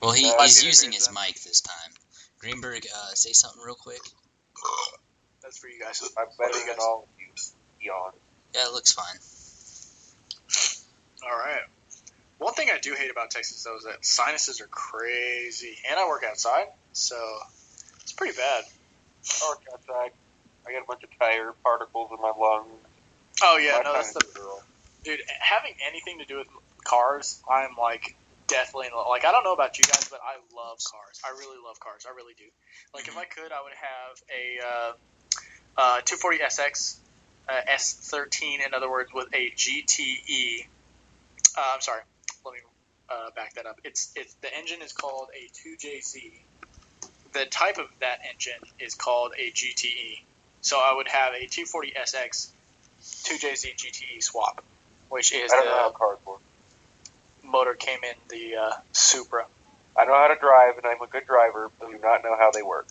Well, Yeah, he's I using see his that. mic this time. Greenburg, say something real quick. That's for you guys. I'm What do better you than guys- all of you. Yawn. Yeah, it looks fine. All right. One thing I do hate about Texas, though, is that sinuses are crazy. And I work outside, so it's pretty bad. I work outside. I got a bunch of tire particles in my lungs. Oh, yeah. My No, that's the... sinuses are all- Dude, having anything to do with cars, I'm, like, deathly in love. Like, I don't know about you guys, but I love cars. I really love cars. I really do. Like, if I could, I would have a 240 SX S13, in other words, with a GTE. I'm sorry. Let me back that up. It's the engine is called a 2JZ. The type of that engine is called a GTE. So I would have a 240 SX 2JZ GTE swap, which is I don't know how the cars work. motor came in the Supra. I know how to drive, and I'm a good driver, but do not know how they work.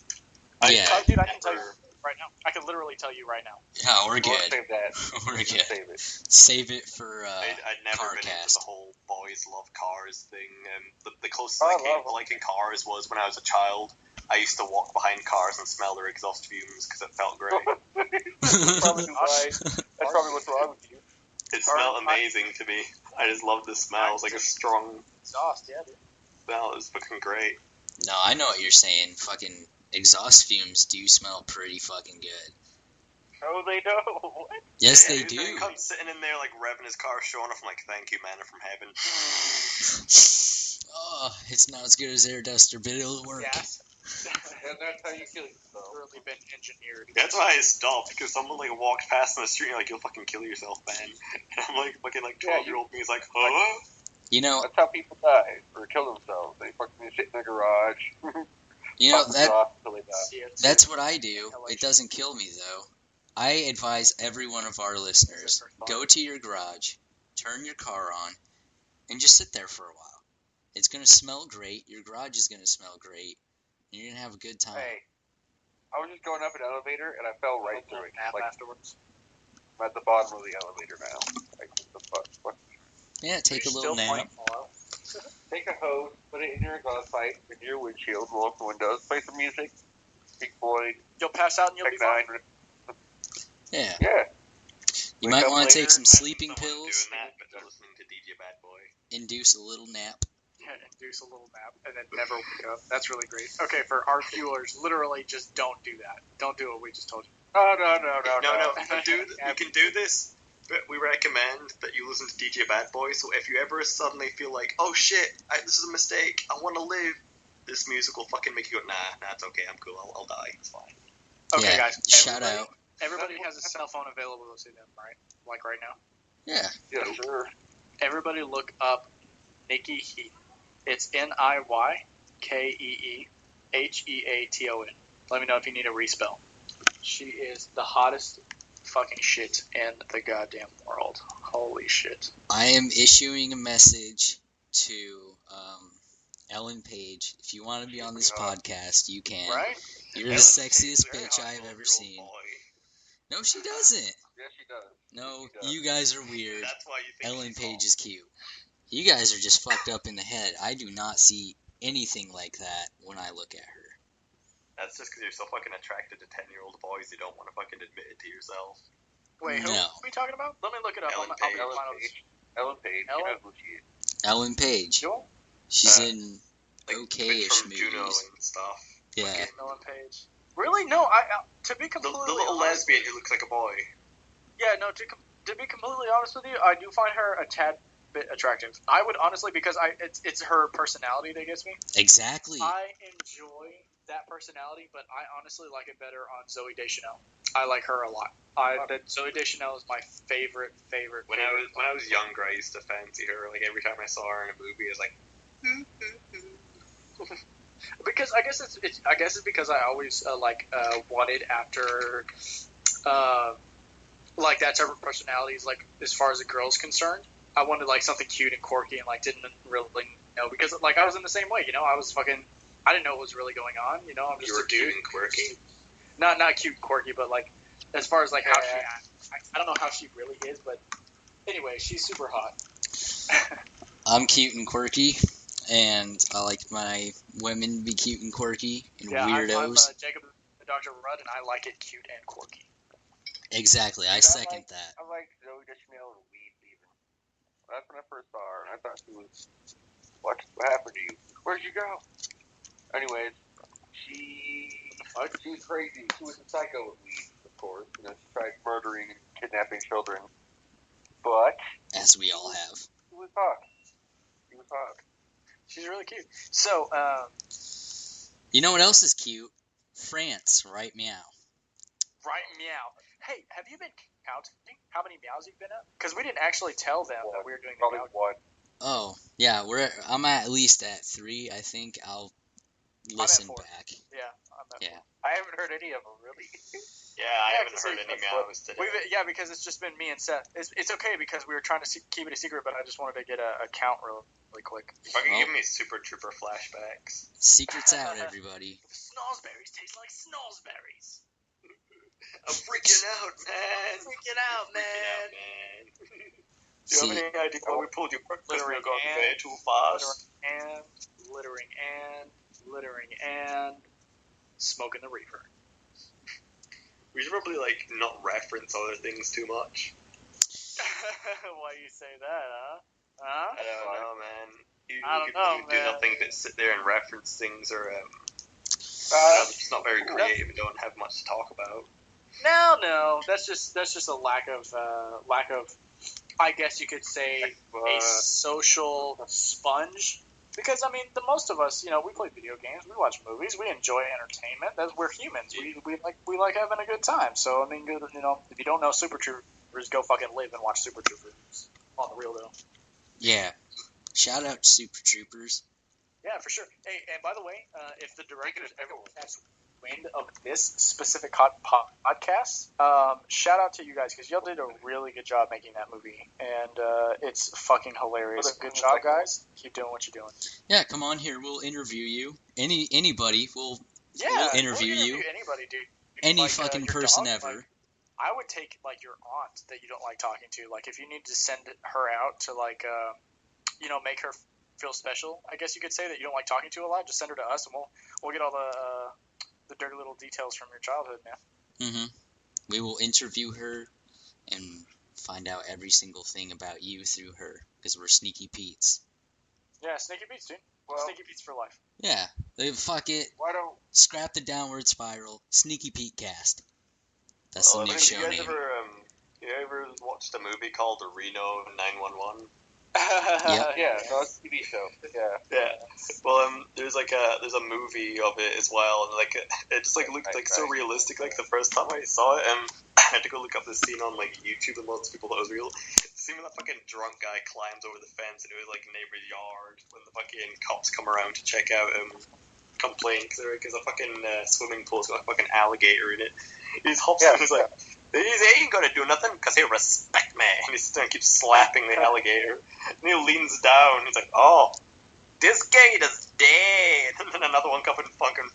Yeah. Dude, I can tell you right now. I can literally tell you right now. Yeah, we're We'll good. save that. We're good. Save it. Save it for I'd never car been into cast. the whole boys love cars thing. The closest Oh, I I came love to liking cars was when I was a child. I used to walk behind cars and smell their exhaust fumes because it felt great. That's probably why. That's probably what's wrong with you. It smelled amazing to me. I just loved the smell. It was like a strong Exhaust, yeah, dude. smell. It was fucking great. No, I know what you're saying. Fucking exhaust fumes do smell pretty fucking good. Oh, they know. What? Yes, they He do. comes sitting in there like revving his car, showing off. I'm like, thank you, man, from heaven. Oh, it's not as good as air duster, but it'll work. Gas. And that's how you kill yourself. Really been engineered. That's why I stopped, because someone like walked past in the street and like, you'll fucking kill yourself, man. And I'm like, fucking like 12-year-old me is like, huh? You know, That's how people die or kill themselves. They fucking sit in their garage. Fuck that off until they die. that's what I do. It doesn't kill me though. I advise every one of our listeners, go to your garage, turn your car on, and just sit there for a while. It's gonna smell great. Your garage is gonna smell great. And you're gonna have a good time. Hey, I was just going up an elevator and I fell right through it. Nap Like, afterwards. I'm at the bottom of the elevator now. Like, what the fuck? What? Yeah, take a Are you little still nap. playing Fallout? Take a hose, put it in your exhaust pipe, in your windshield, roll up the windows, play some music. Pink Floyd, You'll pass out and you'll Tech be fine. Nine. Yeah. Yeah. You Wake might up want to later, take some sleeping Someone pills, doing that, but they're listening to DJ Bad Boy. induce a little nap. Yeah, induce a little nap and then never wake up. That's really great. Okay, for our viewers, literally just don't do that. Don't do what we just told you. No. No, you can do this, but we recommend that you listen to DJ Bad Boy, so if you ever suddenly feel like, oh shit, this is a mistake, I want to live, this music will fucking make you go, nah, it's okay, I'm cool, I'll die, it's fine. Okay, Yeah, guys. shout out. Everybody has a cell phone available to see them, right? Like right now. Yeah. Yeah, sure. Everybody look up Nikki Heaton. It's NIYKEEHEATON. Let me know if you need a respell. She is the hottest fucking shit in the goddamn world. Holy shit. I am issuing a message to Ellen Page. If you want to be on this podcast, you can. Right? You're the Ellen sexiest Page, bitch very I've hot ever 12-year-old seen. boy. No, she doesn't. Yes, she does. No, Yes, she does. you guys are weird. That's why you think Ellen she's Page hot. is cute. You guys are just fucked up in the head. I do not see anything like that when I look at her. That's just because you're so fucking attracted to 10-year-old boys, you don't want to fucking admit it to yourself. Wait, who No. are we talking about? Let me look it up. Ellen I'll be Page. able to find out. Ellen Page. You know who she is. Ellen Page. Joel? She's in Like, okay-ish bitch from movies. Juno and stuff. Yeah. Ellen Page. Really? No, to be The completely little honest, lesbian who looks like a boy. Yeah, no, to be completely honest with you, I do find her a tad bit attractive. I would honestly, because it's her personality that gets me. Exactly. I enjoy that personality, but I honestly like it better on Zooey Deschanel. I like her a lot. Zooey Deschanel is my favorite. When I was younger, I used to fancy her. Like every time I saw her in a movie, I was like, because I guess it's because I always wanted after like that type of personalities, like as far as a girl's concerned. I wanted like something cute and quirky, and like didn't really know, because like I was in the same way, you know. I didn't know what was really going on, you know. I'm just you were a dude. cute and quirky. Not cute and quirky, but like as far as like how she, I don't know how she really is, but anyway, she's super hot. I'm cute and quirky, and I like my women to be cute and quirky and weirdos. I'm Jacob the Dr. Rudd, and I like it cute and quirky. Exactly, I second that. I like Zooey Deschanel and Weeds even. That's when I first saw her, and I thought she was, what happened to you? Where'd you go? Anyways, she's crazy. She was a psycho with Weeds, of course. You know, she tried murdering and kidnapping children. But As we all have. she was hot. She was hot. She's really cute. So, You know what else is cute? France, right meow. right meow. Hey, have you been counting how many meows you've been at? Because we didn't actually tell them that we were doing the Probably meow. one. Oh, yeah, I'm at least at 3. I think I'll listen 4. back. Yeah, I'm at Yeah. 4. I haven't heard any of them, really. Yeah, I Yeah, haven't 'cause heard they- any meows today. Because it's just been me and Seth. It's okay because we were trying to keep it a secret, but I just wanted to get a count really quick. Fucking Well. give me Super Trooper flashbacks. Secrets out, everybody. Snozzberries taste like snozzberries. I'm freaking out, man. Freaking out, man. Do you See, have any idea why we pulled your breakfast? Littering We're going and- way too fast. Littering and smoking the reefer. We should probably not reference other things too much. Why you say that, huh? I don't know, man. I don't know, you do man. nothing but sit there and reference things, or it's not very creative and don't have much to talk about. No, that's just a lack of I guess you could say a social sponge. Because I mean, the most of us, you know, we play video games, we watch movies, we enjoy entertainment. We're humans. We like having a good time. So I mean, you know, if you don't know Super Troopers, go fucking live and watch Super Troopers on the real though. yeah. Shout out to Super Troopers. Yeah, for sure. Hey, and by the way, if the directors ever catch wind of this specific podcast, shout out to you guys because y'all did a really good job making that movie, and it's fucking hilarious. Good job, guys. Keep doing what you're doing. Yeah, come on here. We'll interview you. Anybody. We'll interview you. Anybody, dude. Any Like, fucking your person dog, ever. like, I would take like your aunt that you don't like talking to. Like if you need to send her out to you know, make her feel special. I guess you could say that you don't like talking to a lot. Just send her to us, and we'll get all the dirty little details from your childhood, man. Mm-hmm. We will interview her and find out every single thing about you through her because we're sneaky Pete's. Yeah, Sneaky Pete's, dude. Well, Sneaky Pete's for life. Yeah, fuck it. why don't Scrap the downward spiral. Sneaky Pete Cast. That's the new show you guys name. ever watched a movie called Reno 911? Yeah, no, it's a TV show. Yeah. Yeah. Well, there's a movie of it as well, and like it just like looked like so realistic. Like the first time I saw it, I had to go look up the scene on like YouTube, and lots of people thought it was real. The scene when that fucking drunk guy climbs over the fence into his like neighbor's yard when the fucking cops come around to check out complain because a fucking swimming pool's got a fucking alligator in it. He's hops and he's like, he ain't gonna do nothing because he respect me. And he's gonna keep slapping the alligator. And he leans down. He's like, oh, this gator's dead. And then another one fucking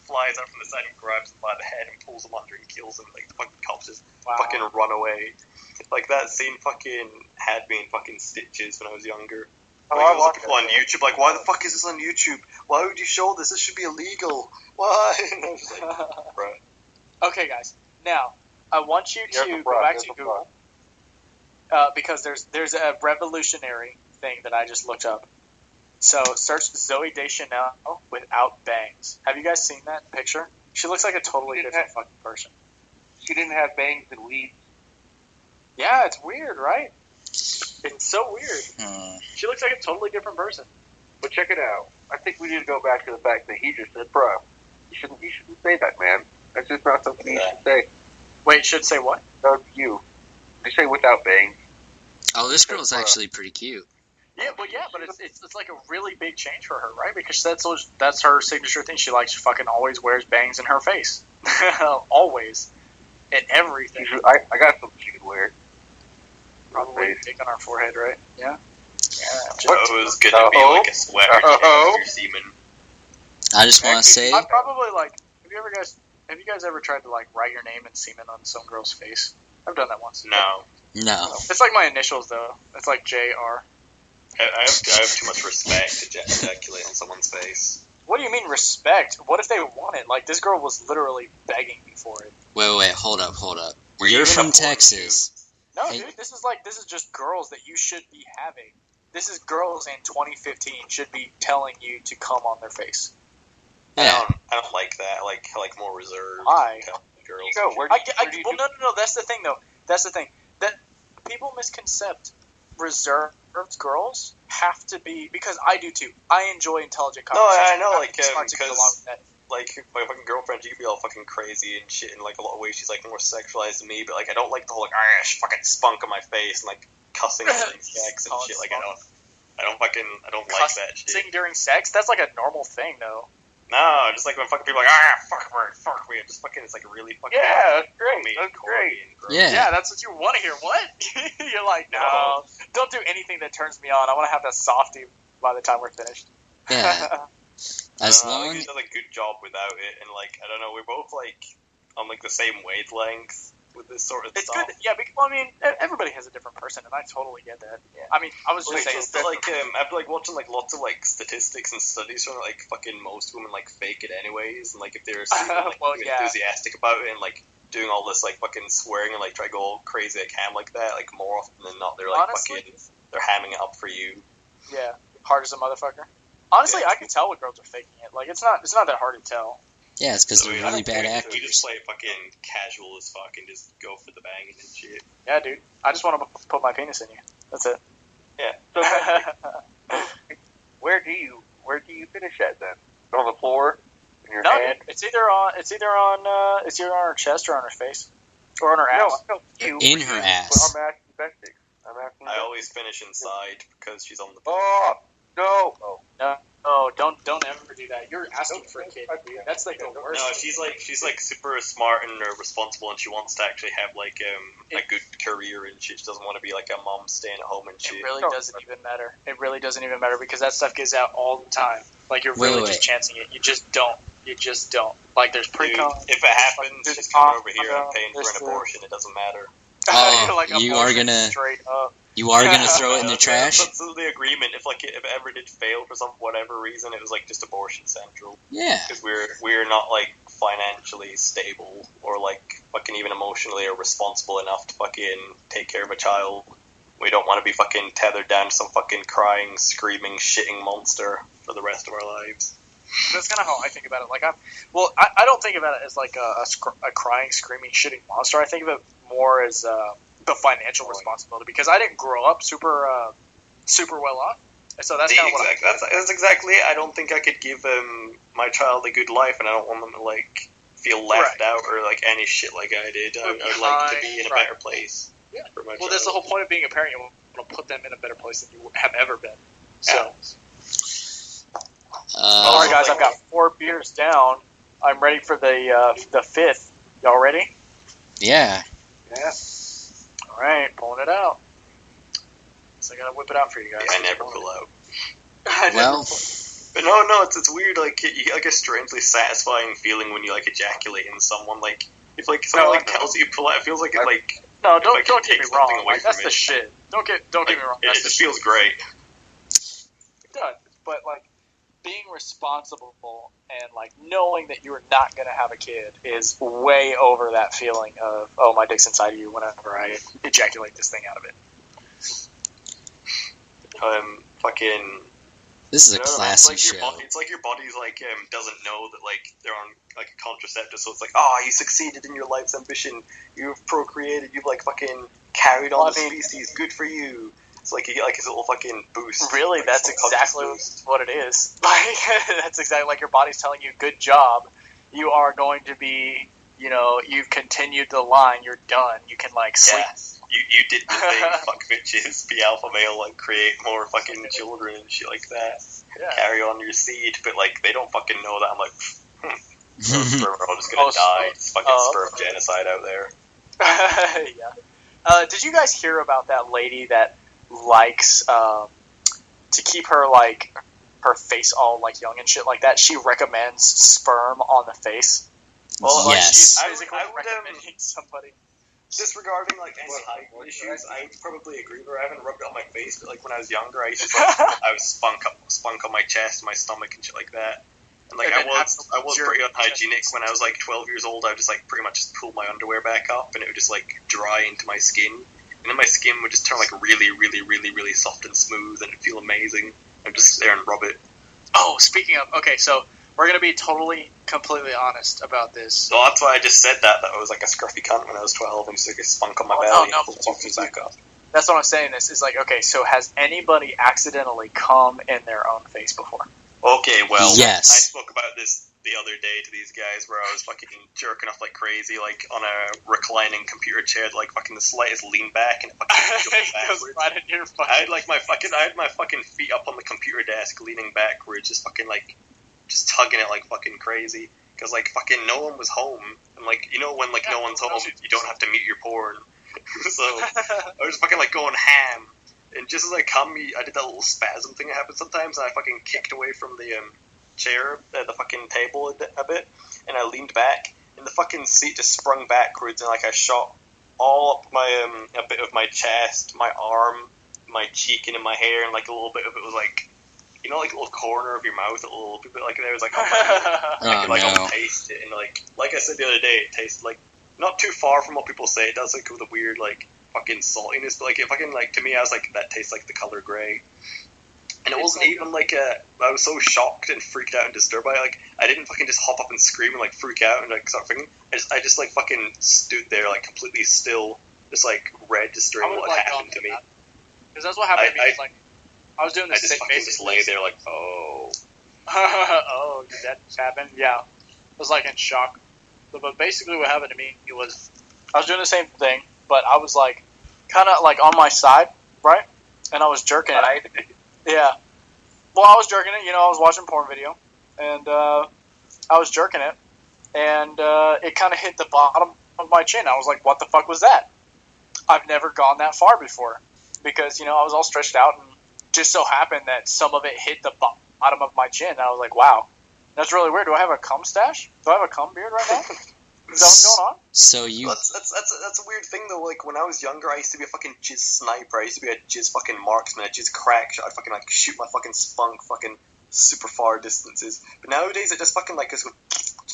flies out from the side and grabs him by the head and pulls him under and kills him. Like the fucking cops just fucking run away. Like that scene fucking had me in fucking stitches when I was younger. Like, I was people on YouTube, like, why the fuck is this on YouTube? Why would you show this? This should be illegal. Why? And I was just like, bro. Okay, guys. Now, I want you to go back to Google because there's a revolutionary thing that I just looked up. So, search Zooey Deschanel without bangs. Have you guys seen that picture? She looks like a totally different fucking person. She didn't have bangs and weeds. Yeah, it's weird, right? It's so weird. She looks like a totally different person. But check it out. I think we need to go back to the fact that he just said, bro, you shouldn't say that, man. That's just not something you should say. Wait, should say what? No, you say without bangs. Oh, this girl's actually pretty cute. Yeah, but it's like a really big change for her, right? Because that's her signature thing. She likes fucking always wears bangs in her face, always, in everything. I got something she could wear. Probably dick on our forehead, right? Yeah. Joe's gonna be like a sweater for your semen. I just want to say, I'm probably like, have you guys ever tried to like write your name in semen on some girl's face? I've done that once. No. It's like my initials though. It's like JR. I have too much respect to ejaculate on someone's face. What do you mean respect? What if they want it? Like this girl was literally begging me for it. Wait, hold up. You're from Texas. No, dude, this is just girls that you should be having. This is girls in 2015 should be telling you to come on their face. Yeah. I don't like that. I like more reserved. Why? Girls. Well, no. That's the thing, though. That's the thing. That people misconcept reserved girls have to be, because I do too. I enjoy intelligent conversations. No, I know, like, because like my fucking girlfriend, she can be all fucking crazy and shit in like a lot of ways. She's like more sexualized than me, but like I don't like the whole like fucking spunk on my face and like cussing during sex and shit. Like I don't like that shit. Cussing during sex? That's like a normal thing, though. No, just like when fucking people are like fuck me, just fucking it's like really fucking that's great. That's great. Yeah, that's what you want to hear. What? You're like, no, don't do anything that turns me on. I want to have that softie by the time we're finished. Yeah. As long as he does a good job without it, and like I don't know, we're both like on like the same wavelength with this sort of it's stuff. Good. Yeah, because, I mean, everybody has a different person, and I totally get that. Yeah. I mean, I was just saying, but like after like watching like lots of like statistics and studies from like fucking most women like fake it anyways, and like if they're super, like, enthusiastic about it and like doing all this like fucking swearing and like try to go all crazy at cam like that, like more often than not they're like fucking they're hamming it up for you. Yeah, hard as a motherfucker. Honestly, I can tell what girls are faking it. Like it's not that hard to tell. Yeah, it's because they're really bad actors. We just play fucking casual as fuck and just go for the banging and shit. Yeah, dude. I just want to put my penis in you. That's it. Yeah. So where do you finish at then? On the floor? In your hand? It's either on her chest or on her face. Or on her ass. No, you. In her ass. I'm asking Vestyxe. I always finish inside because she's on the no. Oh, don't ever do that. You're asking for a kid, dude. That's like the worst. No, she's like super smart and responsible, and she wants to actually have like a good career and shit. She doesn't want to be like a mom staying at home and shit. It really doesn't even matter. It really doesn't even matter because that stuff gets out all the time. Like you're really just chancing it. You just don't. Like there's pre-com. If it happens, she's coming over here and paying for an abortion. It doesn't matter. Oh, like you are gonna straight up. You are gonna throw it in the trash? That's the agreement. If it ever did fail for whatever reason, it was like just abortion central. Yeah. Because we're not like financially stable or like fucking even emotionally or responsible enough to fucking take care of a child. We don't want to be fucking tethered down to some fucking crying, screaming, shitting monster for the rest of our lives. That's kind of how I think about it. Like I don't think about it as like a crying, screaming, shitting monster. I think of it more as the financial responsibility because I didn't grow up super super well off. And so that's kind of what that's exactly it. I don't think I could give my child a good life, and I don't want them to like feel left out or like any shit like I did. I'd like to be in a better place. Yeah. For my well, child. that's the whole point of being a parent. You want to put them in a better place than you have ever been. So, all right, guys, I've got 4 beers down. I'm ready for the 5th. Y'all ready? Yeah. Yeah. All right, pulling it out. So I gotta whip it out for you guys. Yeah, I never pull out. Well, but no, it's weird. Like you get like a strangely satisfying feeling when you like ejaculate in someone. Like if like someone tells you pull out, it feels like it like. No, don't get me wrong. Like, that's the shit. Don't get me wrong. It just feels great. It does, but like being responsible and like knowing that you are not gonna have a kid is way over that feeling of my dick's inside of you whenever I ejaculate this thing out of it. Fucking. this is a classic it's like show. It's like your body's like doesn't know that like they're on like a contraceptive, so it's like, oh, you succeeded in your life's ambition. You've procreated. You've like fucking carried on the species. Good for you. It's like you get like his little fucking boost. Really, like, that's exactly what it is. Like that's exactly like your body's telling you, good job. You are going to be, you've continued the line. You're done. You can like sleep. Yeah. You did the thing, fuck bitches, be alpha male, like create more fucking children and shit like that. Yeah. Carry on your seed, but like they don't fucking know that. I'm like, sperm are all just gonna die. It's fucking sperm genocide out there. Yeah. Did you guys hear about that lady that likes to keep her like her face all like young and shit like that? She recommends sperm on the face. Well, like, she's physically recommending somebody. Disregarding like any height issues, I probably agree with her. I haven't rubbed it on my face, but like when I was younger, I used to I was spunk on my chest, my stomach, and shit like that. And like I was pretty unhygienic when I was like 12 years old. I would just like pretty much just pull my underwear back up, and it would just like dry into my skin, and then my skin would just turn like really, really, really, really soft and smooth, and it'd feel amazing. I'd just sit there and rub it. Oh, speaking of, okay, so we're gonna be completely honest about this. So that's why I just said that I was like a scruffy cunt when I was 12 and just like a spunk on my belly and pulled my back up. That's what I'm saying. This is like, okay, so has anybody accidentally come in their own face before? Okay, well, yes. I spoke about this the other day to these guys where I was fucking jerking off like crazy, like on a reclining computer chair, like fucking the slightest lean back and it fucking goes right in your fucking... I had my fucking feet up on the computer desk, leaning backwards, just fucking like, just tugging it like fucking crazy. Because like fucking no one was home, and like when like no one's home, you don't have to mute your porn. So I was fucking like going ham, and just as I come, I did that little spasm thing that happens sometimes, and I fucking kicked away from the chair, the fucking table a bit, and I leaned back, and the fucking seat just sprung backwards, and like I shot all up my a bit of my chest, my arm, my cheek, and in my hair, and like a little bit of it was like. Like a little corner of your mouth, a little bit like there was like, I could taste it, and like I said the other day, it tasted like not too far from what people say. It does like with a weird like fucking saltiness, but like it fucking like to me, I was like that tastes like the color gray, and it wasn't even like I was so shocked and freaked out and disturbed by it. Like I didn't fucking just hop up and scream and like freak out and like start thinking. I just like fucking stood there like completely still, just like registering what happened to me. Because that's what happened to me. Like. I was doing the same thing. I just lay there like, oh. Oh, did that just happen? Yeah. I was like in shock. But basically what happened to me was I was doing the same thing, but I was like kind of like on my side, right? And I was jerking it. Yeah. Well, I was jerking it. I was watching a porn video. And I was jerking it. And it kind of hit the bottom of my chin. I was like, what the fuck was that? I've never gone that far before. Because, I was all stretched out and just so happened that some of it hit the bottom of my chin, and I was like, wow, that's really weird. Do I have a cum stash? Do I have a cum beard right now? Is that what's going on? So you... That's a weird thing, though. Like, when I was younger, I used to be a fucking jizz sniper. I used to be a jizz fucking marksman, a jizz crack shot. I'd fucking, like, shoot my fucking spunk fucking super far distances. But nowadays, it just fucking, like, just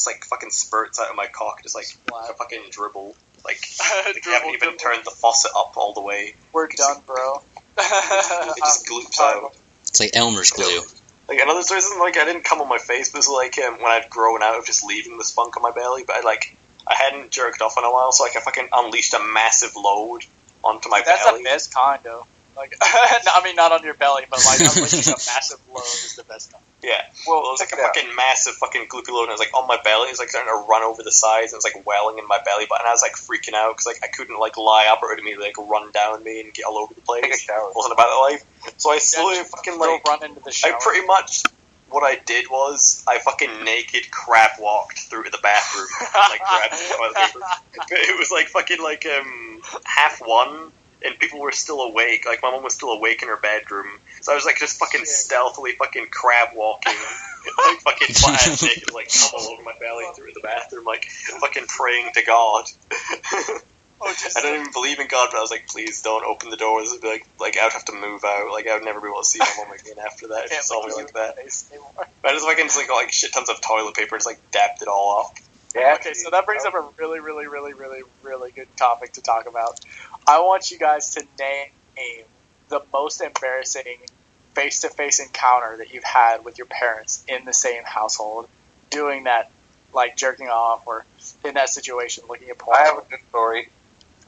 like, fucking spurts out of my cock, just, like, a fucking dribble. Like, you haven't even turned the faucet up all the way. We're done, bro. It just gloops out. It's like Elmer's glue. Like another reason, like I didn't come on my face, but it was like when I'd grown out of just leaving the spunk on my belly, but I hadn't jerked off in a while, so like I fucking unleashed a massive load onto my belly. That's the best kind, though. Like, I mean, not on your belly, but like unleashing a massive load is the best time. Yeah. Well, it was like a fucking massive fucking gloopy load, and I was like on my belly. It was like starting to run over the sides, and it was like welling in my belly button. And I was like freaking out because like I couldn't like lie up or immediately like run down me and get all over the place. Take a shower. Wasn't about that life. So I slowly fucking like run into the shower. I pretty much. What I did was I fucking naked crab walked through to the bathroom and like grabbed the toilet paper. But it was like fucking like 1:30 and people were still awake. Like my mom was still awake in her bedroom. So I was like just fucking stealthily fucking crab walking, like fucking flat naked, like come all over my belly through the bathroom, like fucking praying to God. I don't even believe in God, but I was like, please don't open the doors. It'd be like I would have to move out. Like I would never be able to see my mom again after that. If she saw me like that. I just fucking just like shit tons of toilet paper and just like dapped it all off. Yeah. Okay, so that brings up a really, really, really, really, really good topic to talk about. I want you guys to name the most embarrassing face-to-face encounter that you've had with your parents in the same household, doing that, like jerking off or in that situation, looking at porn. I have a good story.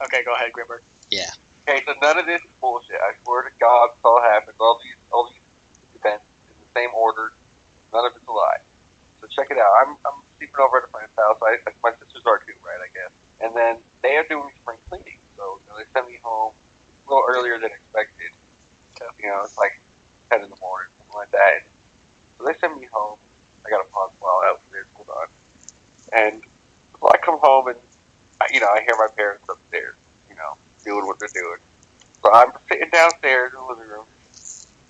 Okay, go ahead, Greenburg. Yeah. Okay, so none of this is bullshit. I swear to God, this all happened. All these events in the same order. None of it's a lie. So check it out. I'm sleeping over at a friend's house. My sisters are too, right? I guess. And then they are doing spring cleaning, so they send me home a little earlier than expected. Okay. It's like 10 in the morning, something like that. So they send me home. I got to pause while out there. Hold on. And so I come home and I hear my parents upstairs, doing what they're doing. So I'm sitting downstairs in the living room.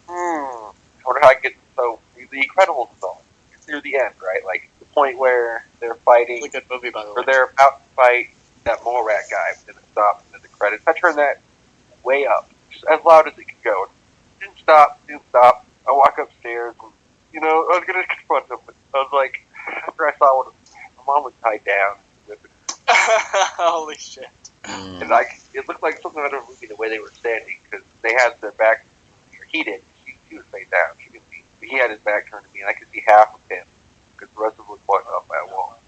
I wonder how I get so the Incredibles is on. It's near the end, right? Like the point where they're fighting. Really good movie, by the way. Or they're about to fight that mole rat guy, but then it stops and then the credits. I turn that way up, just as loud as it can go. Didn't stop. I walk upstairs and, I was going to confront them, but I was like, after I saw what my mom was tied down. Holy shit. And it looked like something out of a movie the way they were standing, because they had their back, or he did, she was face down, she didn't see, but he had his back turned to me, and I could see half of him, because the rest of it was pointing up by a wall,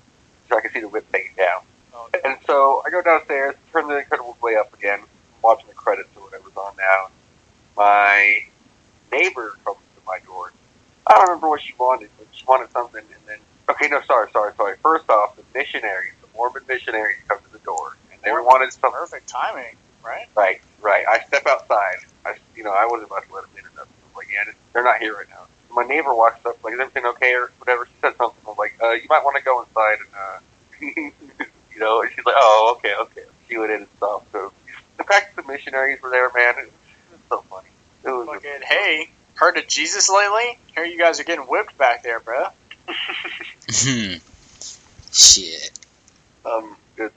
so I could see the whip hanging down. Okay. And so I go downstairs, turn the Incredibles way up again, watching the credits or whatever's on now. My neighbor comes to my door. I don't remember what she wanted, but she wanted something, and then, okay, no, sorry. First off, the Mormon missionaries come to the door, and they wanted something. Perfect timing, right? Right. I step outside. I wasn't about to let them in or nothing. I was like, yeah, they're not here right now. My neighbor walks up, like, is everything okay or whatever? She said something. I was like, you might want to go inside and, and she's like, oh, okay. She went in and stuff. So the fact that the missionaries were there, man, it was so funny. It was fucking, hey, heard of Jesus lately? Hear you guys are getting whipped back there, bro. Shit. Good.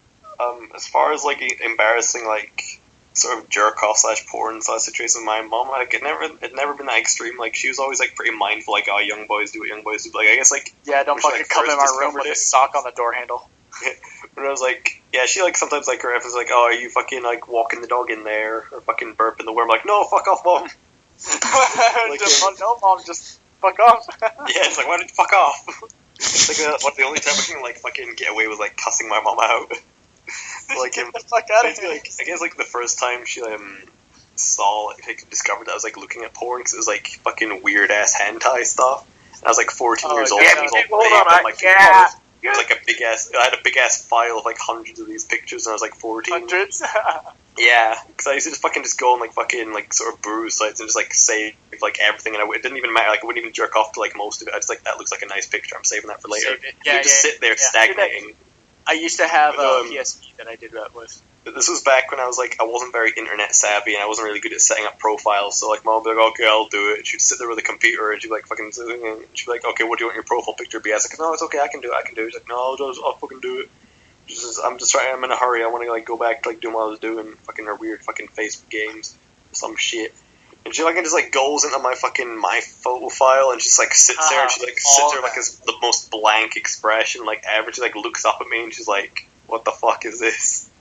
As far as like embarrassing like sort of jerk off / porn / situation with my mom, like it never been that extreme. Like she was always like pretty mindful, like young boys do what young boys do. But, like I guess like don't fucking come in my room with a sock on the door handle. But I was like, yeah, she like sometimes like her F is like, oh, are you fucking like walking the dog in there or fucking burping the worm? Like, no, fuck off, mom. No, mom, just fuck off. Yeah, it's like, why did you fuck off? It's like what's the only time I can like fucking get away with like cussing my mom out. Like get the fuck out of here. Like, I guess like the first time she discovered that I was like looking at porn because it was like fucking weird ass hentai stuff. And I was like 14 years old. Yeah, And it was all it was like a big ass. I had a big ass file of like hundreds of these pictures, and I was like 14. Hundreds. Yeah, because I used to just go on like fucking like sort of brew sites and just like save like everything, and it didn't even matter. Like I wouldn't even jerk off to like most of it. I just like, that looks like a nice picture. I'm saving that for later. Yeah, just sit there stagnating. I used to have a PSP that I did that with. This was back when I was like, I wasn't very internet savvy and I wasn't really good at setting up profiles. So like, mom would be like, okay, I'll do it. She'd sit there with a computer and she'd be like, she'd be like, okay, what do you want your profile picture to be? I was like, no, it's okay, I can do it. She's like, no, I'll fucking do it. I'm just trying. I'm in a hurry. I want to like go back to like doing what I was doing. Fucking her weird fucking Facebook games, some shit. And she like just like goes into my photo file and just like sits there and she like sits there like as the most blank expression like ever. She like looks up at me and she's like, what the fuck is this?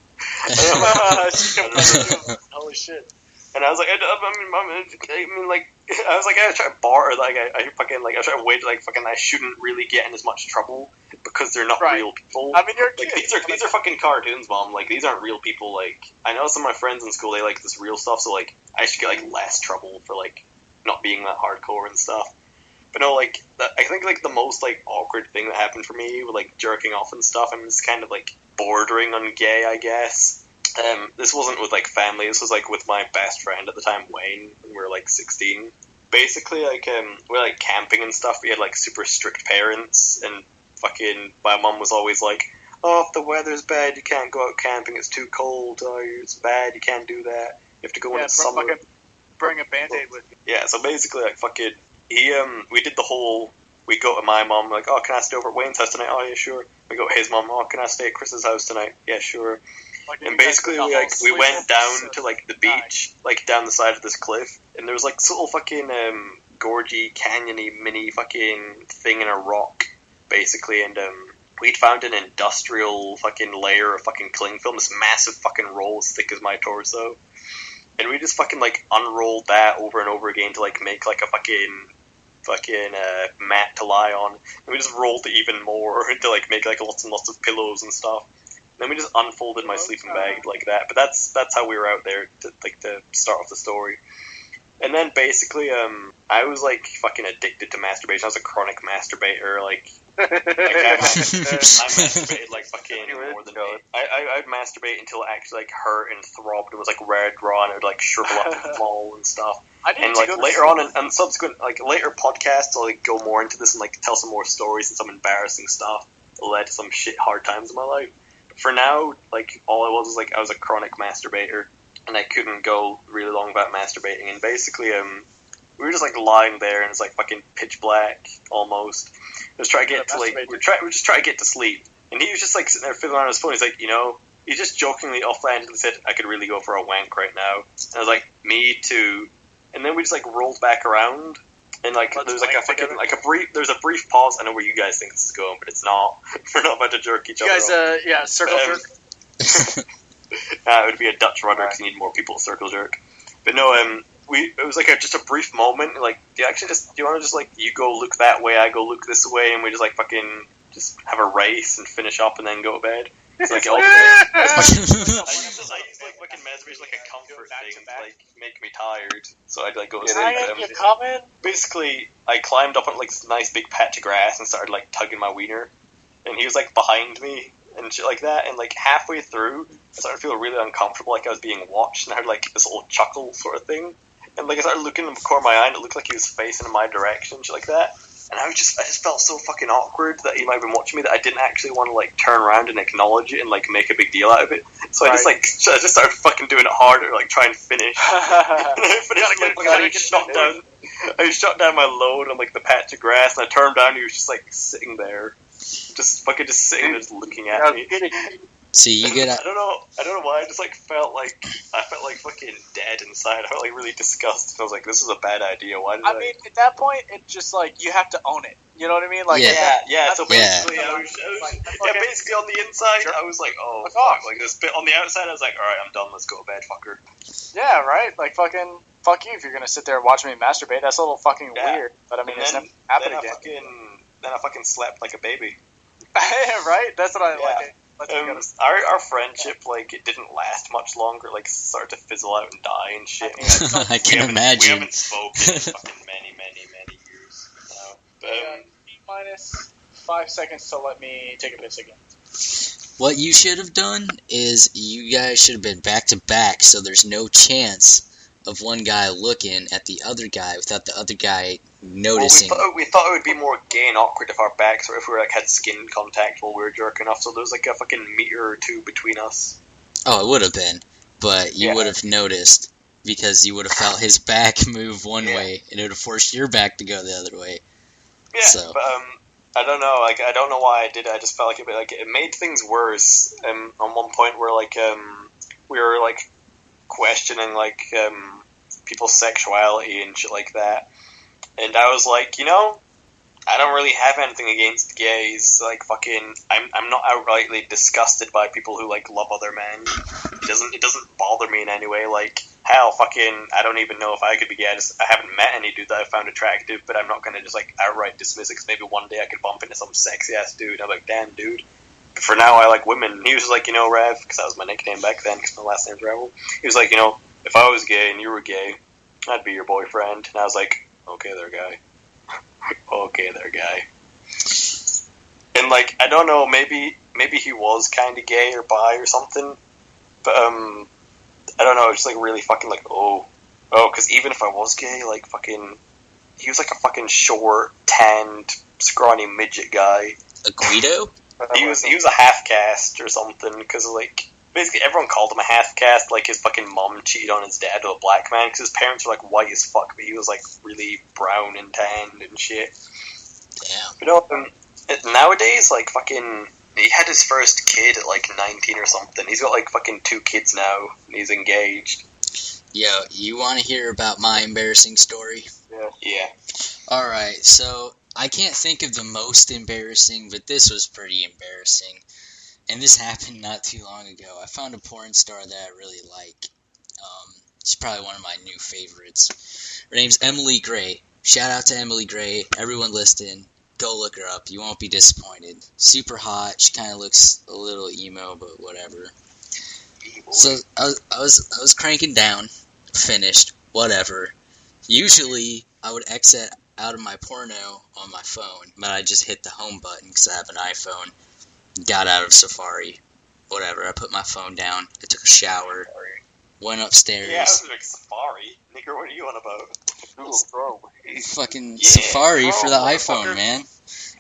Holy shit. And I was like, I mean, like, I was like, I try to barter, like, I fucking, like, I try to wait, like, fucking, I shouldn't really get in as much trouble because they're not Right. real people. I mean, you're a Like, kid. these are fucking cartoons, Mom. Like, these aren't real people. Like, I know some of my friends in school, they like this real stuff, so, like, I should get, like, less trouble for, like, not being that hardcore and stuff. But no, like, I think, like, the most, like, awkward thing that happened for me with, like, jerking off and stuff, and it's kind of, like, bordering on gay, I guess. This wasn't with, like, family. This was, like, with my best friend at the time, Wayne, when we were, like, 16. Basically, like, we were, like, camping and stuff. We had, like, super strict parents, and fucking my mum was always like, oh, if the weather's bad, you can't go out camping. It's too cold. Oh, it's bad. You can't do that. You have to go when it's summer. Fucking bring a Band-Aid with you. Yeah, so basically, like, fucking, we did the whole, we go to my mum, like, oh, can I stay over at Wayne's house tonight? Oh, yeah, sure. We go to his mum, oh, can I stay at Chris's house tonight? Yeah, sure. Like, And basically, we went down to, like, the beach, like, down the side of this cliff, and there was, like, this little fucking, gorgy, canyony, mini fucking thing in a rock, basically, and, we'd found an industrial fucking layer of fucking cling film, this massive fucking roll as thick as my torso, and we just fucking, like, unrolled that over and over again to, like, make, like, a fucking mat to lie on, and we just rolled it even more to, like, make, like, lots and lots of pillows and stuff. Then we just unfolded my sleeping bag like that. But that's how we were out there to start off the story. And then basically, I was like fucking addicted to masturbation. I was a chronic masturbator. Like I masturbated like fucking more than I'd masturbate until it actually like hurt and throbbed. It was like red raw and it would like shrivel up and fall and stuff. And like later on and subsequent like later podcasts, I'll like go more into this and like tell some more stories and some embarrassing stuff that led to some shit hard times in my life. For now, like, all I was like, I was a chronic masturbator, and I couldn't go really long without masturbating, and basically, we were just, like, lying there, and it's, like, fucking pitch black, almost. Just try to get to, like, we're just trying to get to sleep, and he was just, like, sitting there fiddling on his phone, he's like, you know, he just jokingly offhandedly said, I could really go for a wank right now, and I was like, me too, and then we just, like, rolled back around, and like there's like a fucking like there's a brief pause. I know where you guys think this is going, but it's not. We're not about to jerk each other. You guys, circle jerk. It would be a Dutch rudder because you need more people to circle jerk. But no, it was like just a brief moment. Like, do you want to just like you go look that way, I go look this way, and we just like fucking just have a race and finish up and then go to bed. It's like I use like fucking masturbation like a comfort thing to like make me tired, so I'd like go to sleep. Basically, I climbed up on like this nice big patch of grass and started like tugging my wiener, and he was like behind me and shit like that. And like halfway through, I started to feel really uncomfortable, like I was being watched, and I heard like this little chuckle sort of thing. And like I started looking in the corner of my eye, and it looked like he was facing in my direction, shit like that. And I just felt so fucking awkward that he might have been watching me that I didn't actually want to like turn around and acknowledge it and like make a big deal out of it. So I just started fucking doing it harder, like trying to finish. And I finished, I shot down my load on like the patch of grass, and I turned down, and he was just like sitting there, just sitting there, just looking at me. So you get. I don't know why. I just like felt like fucking dead inside. I felt like really disgusted. I was like, this is a bad idea. Why did I mean, at that point, it's just like you have to own it. You know what I mean? Like, yeah. So basically, basically on the inside, I was like, oh fuck. Like this bit on the outside, I was like, all right, I'm done. Let's go to bed, fucker. Yeah, right. Like fucking fuck you if you're gonna sit there and watch me masturbate. That's a little fucking weird. But I mean, it's never happened again. Then I fucking slept like a baby. Right. That's what I like. Our friendship, like, it didn't last much longer. Like, started to fizzle out and die and shit. I can imagine. We haven't spoken in fucking many years. Minus 5 seconds to let me take a piss again. What you should have done is you guys should have been back to back, so there's no chance of one guy looking at the other guy without the other guy noticing. Well, we thought it would be more gay and awkward if our backs, or if we like had skin contact while we were jerking off. So there was like a fucking meter or two between us. Oh, it would have been, but you would have noticed because you would have felt his back move one way, and it would have forced your back to go the other way. Yeah, so. But I don't know. Like, I don't know why I did it. I just felt like it made things worse. On one point, where like we were like questioning like people's sexuality and shit like that, and I was like, you know, I don't really have anything against gays. Like, fucking, I'm not outrightly disgusted by people who like love other men. It doesn't bother me in any way. Like, hell, fucking, I don't even know if I could be gay. I haven't met any dude that I found attractive, but I'm not going to just, like, outright dismiss it, because maybe one day I could bump into some sexy-ass dude. I'm like, damn, dude. But for now, I like women. He was just like, Rev, because that was my nickname back then, because my last name's Revel. He was like, if I was gay and you were gay, I'd be your boyfriend. And I was like, okay there, guy. Okay there, guy. And, like, I don't know, maybe he was kind of gay or bi or something, but, I don't know, it's, like, really fucking, like, because even if I was gay, like, fucking, he was, like, a fucking short, tanned, scrawny midget guy. A Guido? He was a half-caste or something, because, like, basically everyone called him a half-caste, like, his fucking mom cheated on his dad with a black man, because his parents were, like, white as fuck, but he was, like, really brown and tanned and shit. Damn. Nowadays, like, fucking, he had his first kid at, like, 19 or something. He's got, like, fucking 2 kids now, and he's engaged. Yo, you want to hear about my embarrassing story? Yeah. Alright, so I can't think of the most embarrassing, but this was pretty embarrassing. And this happened not too long ago. I found a porn star that I really like. She's probably one of my new favorites. Her name's Emily Gray. Shout out to Emily Gray. Everyone listening, go look her up. You won't be disappointed. Super hot. She kind of looks a little emo, but whatever. So I was cranking down. Finished. Whatever. Usually I would exit out of my porno on my phone, but I just hit the home button because I have an iPhone. Got out of Safari. Whatever. I put my phone down. I took a shower. Went upstairs. Yeah, I was like, Safari? Nigga, what are you on about? Fucking Safari for the iPhone, motherfucker. man.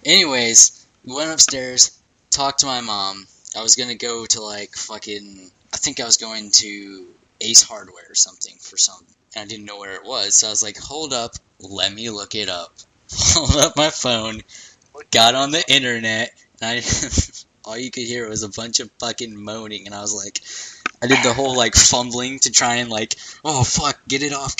Anyways, went upstairs, talked to my mom. I was gonna go to, like, fucking... I think I was going to Ace Hardware or something for some... And I didn't know where it was, so I was like, hold up, let me look it up. Pulled up my phone, got on the internet, and all you could hear was a bunch of fucking moaning, and I was like... I did the whole, like, fumbling to try and, like, oh, fuck, get it off,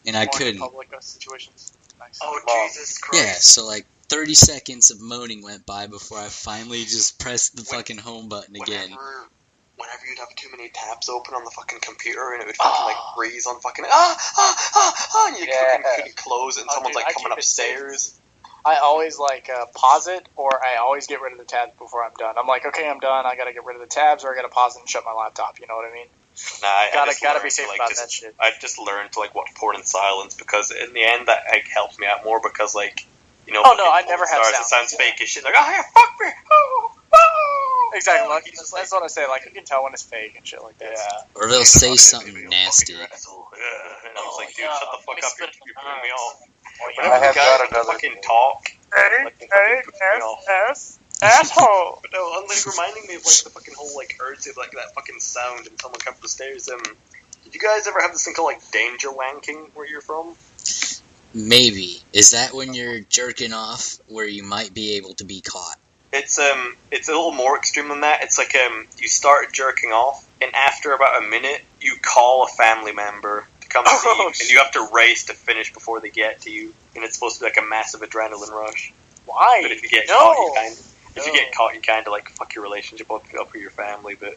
and I couldn't. Public situations. Nice. Oh, Jesus Christ. Yeah, so, like, 30 seconds of moaning went by before I finally just pressed the fucking home button again. Whenever you'd have too many tabs open on the fucking computer and it would fucking, like, freeze on fucking, and you fucking couldn't close it and someone's, like, coming upstairs. I always, like, pause it, or I always get rid of the tabs before I'm done. I'm like, okay, I'm done, I gotta get rid of the tabs, or I gotta pause it and shut my laptop, you know what I mean? Nah, I gotta be safe about that shit. I just learned to, like, watch porn in silence, because in the end that, like, helps me out more, because, like, Oh, no, I never have sound. It sounds fake as shit, like, oh, yeah, fuck me, oh. Exactly, like, that's what I say, like, you can tell when it's fake and shit like that. Yeah. Or they'll say something nasty. And I was like, dude, shut the fuck up, you're putting me off. I Whenever have the guys got have to another fucking thing. talk, asshole. But no, like, reminding me of, like, the fucking whole, like, urge of, like, that fucking sound and someone come up the stairs. Did you guys ever have this thing called, like, danger wanking where you're from? Maybe. Is that when you're jerking off where you might be able to be caught? It's a little more extreme than that. It's like, you start jerking off, and after about a minute, you call a family member to come see you, and you have to race to finish before they get to you, and it's supposed to be like a massive adrenaline rush. Why? But if you get caught, you kind of like fuck your relationship up with your family. But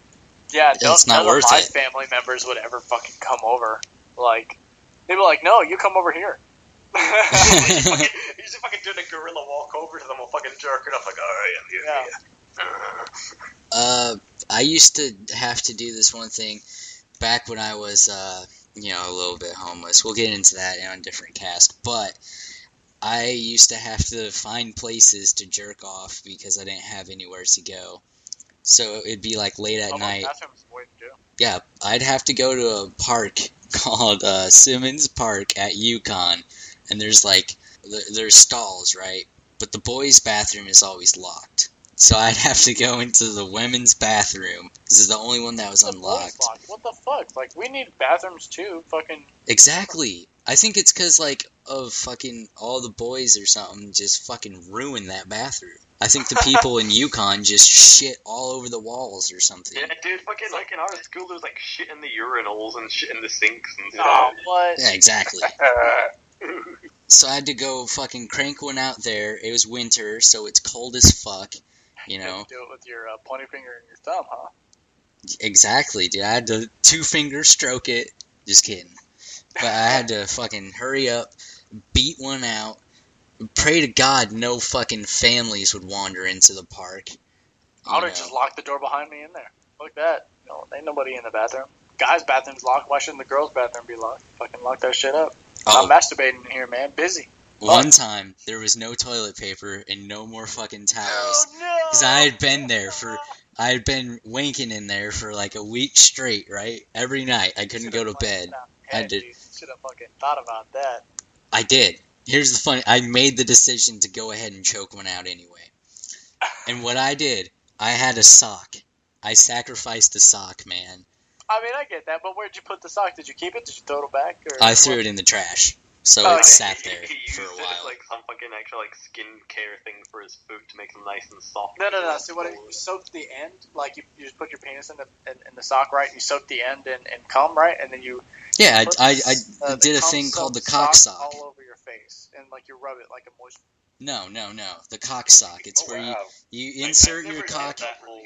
yeah, it's not none worth of my it. family members would ever fucking come over. Like, they'd be like, no, you come over here. you just fucking doing a gorilla walk over to them while fucking jerking off, like, alright, I'm here. I used to have to do this one thing back when I was, a little bit homeless. We'll get into that on a different cast, but I used to have to find places to jerk off because I didn't have anywhere to go. So it'd be like late at night. Yeah, I'd have to go to a park called Simmons Park at Yukon, and there's stalls, right? But the boys' bathroom is always locked. So I'd have to go into the women's bathroom, because it's the only one that was unlocked. What the fuck? Like, we need bathrooms too, fucking... Exactly. I think it's because, of fucking all the boys or something just fucking ruin that bathroom. I think the people in Yukon just shit all over the walls or something. Yeah, dude, fucking, like, in our school, there's, like, shit in the urinals and shit in the sinks and stuff. Oh, what? Yeah, exactly. So I had to go fucking crank one out there. It was winter, so it's cold as fuck, you know. Do it with your pointer finger and your thumb, huh? Exactly, dude. I had to 2-finger stroke it, Just kidding. But I had to fucking hurry up, beat one out, pray to God no fucking families would wander into the park. I would have just locked the door behind me in there. Fuck that. No, ain't nobody in the bathroom. Guys' bathroom's locked. Why shouldn't the girls' bathroom be locked? Fucking lock that shit up. Oh. I'm masturbating in here, man. Busy. One time, there was no toilet paper and no more fucking towels. Oh, no! Because I had been wanking in there for like a week straight, right? Every night. I couldn't go to bed. I did. Should have fucking thought about that. I did. Here's the funny, I made the decision to go ahead and choke one out anyway. And what I did, I had a sock. I sacrificed a sock, man. I mean, I get that, but where'd you put the sock? Did you keep it? Did you throw it back? Or I threw it in the trash. So Oh, it okay. sat there He for a used it while. as like some fucking actual like skincare thing for his foot to make them nice and soft. No. See, what you soaked the end, like you just put your penis in the sock, right? And you soak the end in cum, right? And then you Yeah, put I the did a cum thing called the soaked cock sock. all over your face, and like you rub it like a moist. No. The cock sock. It's where you insert your cock. That whole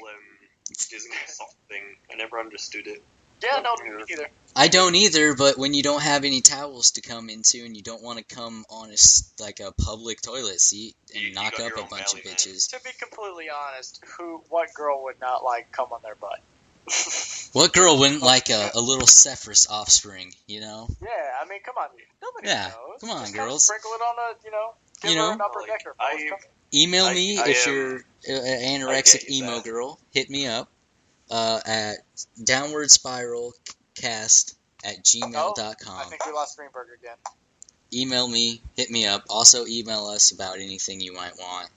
jizzing in a sock thing. I never understood it. Yeah, no, me either. I don't either, but when you don't have any towels to come into and you don't want to come on a public toilet seat and You knock got up your a own bunch of belly, man. bitches. To be completely honest, what girl would not like cum on their butt? What girl wouldn't like a little Sepheruhs offspring, you know? Yeah, I mean, come on, dude. Nobody Yeah, knows. come on, Just kinda girls. sprinkle it on give You her know? an upper Like, decker. Email me if I, you're an anorexic you emo that. girl. Hit me up at downwardspiralcast@gmail.com. I think we lost Greenburg again. Email me, hit me up. Also email us about anything you might want,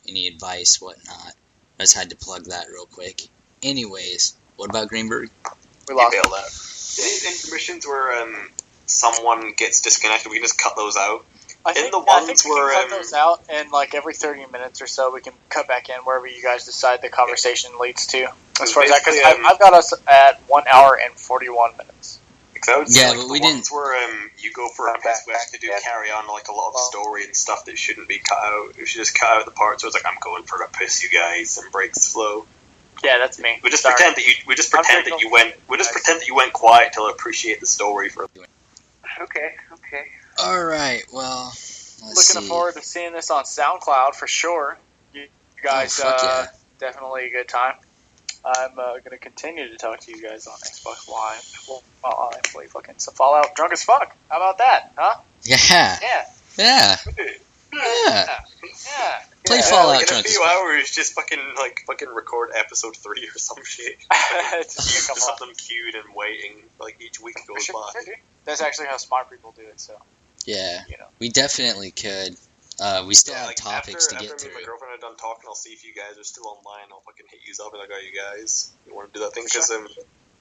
any advice, whatnot. I just had to plug that real quick. Anyways, what about Greenburg? We lost bailed out. These intermissions where someone gets disconnected, we can just cut those out. I think we can cut those out, and like every 30 minutes or so, we can cut back in wherever you guys decide the conversation leads to. As far as that, because I've got us at 1 hour and 41 minutes. Yeah, but we didn't. Where you go for a piss, we have to carry on like a lot of story and stuff that shouldn't be cut out. We should just cut out the parts where it's like, I'm going for a piss, you guys, and breaks the flow. Yeah, that's me. We just pretend that you went quiet to appreciate the story for. Okay. All right. Well, looking forward to seeing this on SoundCloud for sure. You guys, yeah. Definitely a good time. I'm going to continue to talk to you guys on Xbox Live while I play fucking some Fallout drunk as fuck. How about that, huh? Yeah. Play Fallout like drunk in a as few fuck. hours, just fucking record episode 3 or some shit. Just have them queued and waiting, like each week goes by. That's actually how smart people do it, so. Yeah, we definitely could. We still have topics to get after through. me and my girlfriend are done talking, I'll see if you guys are still online. I'll fucking hit you up and I'll go, you guys, you want to do that thing? Because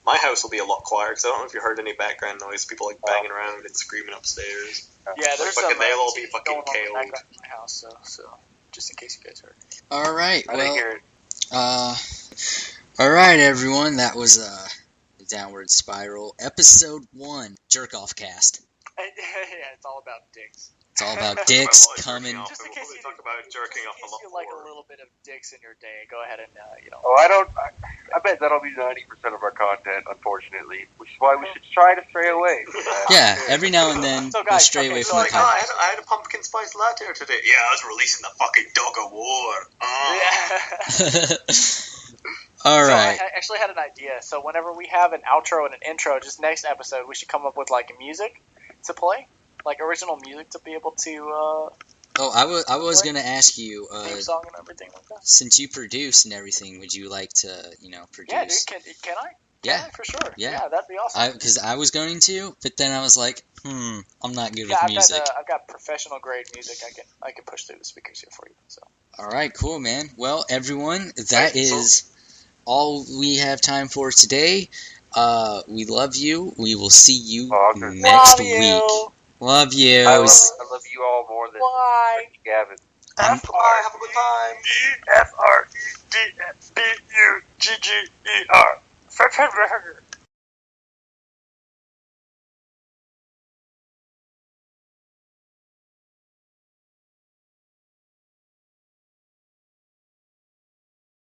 my house will be a lot quieter, because I don't know if you heard any background noise, people banging around and screaming upstaight. Yeah, there's fucking, some they'll all be fucking going on in the KO'd. background in my house, so just in case you guys heard. All right, I didn't hear it. all right, everyone. That was Downward Spiral, episode 1, Jerk Off Cast. Yeah, it's all about dicks. It's all about dicks coming. Just in case you talk about jerking off a lot like more. a little bit of dicks in your day, go ahead and Oh, I bet that'll be 90% of our content, unfortunately, which is why we should try to stray away from that. Yeah, every now and then So we'll guys, stray away so from the like, content. I had a pumpkin spice latte today. Yeah, I was releasing the fucking dog of war. All right. So I actually had an idea. So whenever we have an outro and an intro, just next episode, we should come up with like music to play, like original music to be able to. I was gonna ask you. Theme song and everything like that. Since you produce and everything, would you like to, produce? Yeah, dude. Can I? Yeah. Can I? For sure. Yeah. That'd be awesome. Because I was going to, but then I was like, I'm not good with music. I've got professional grade music. I can push through the speakers here for you. So. All right, cool, man. Well, everyone, that is all we have time for today. We love you. We will see you next week. Love you. I love you all more than Gavin. Bye. Have a good time. F-R-E-D-B-U-G-G-E-R.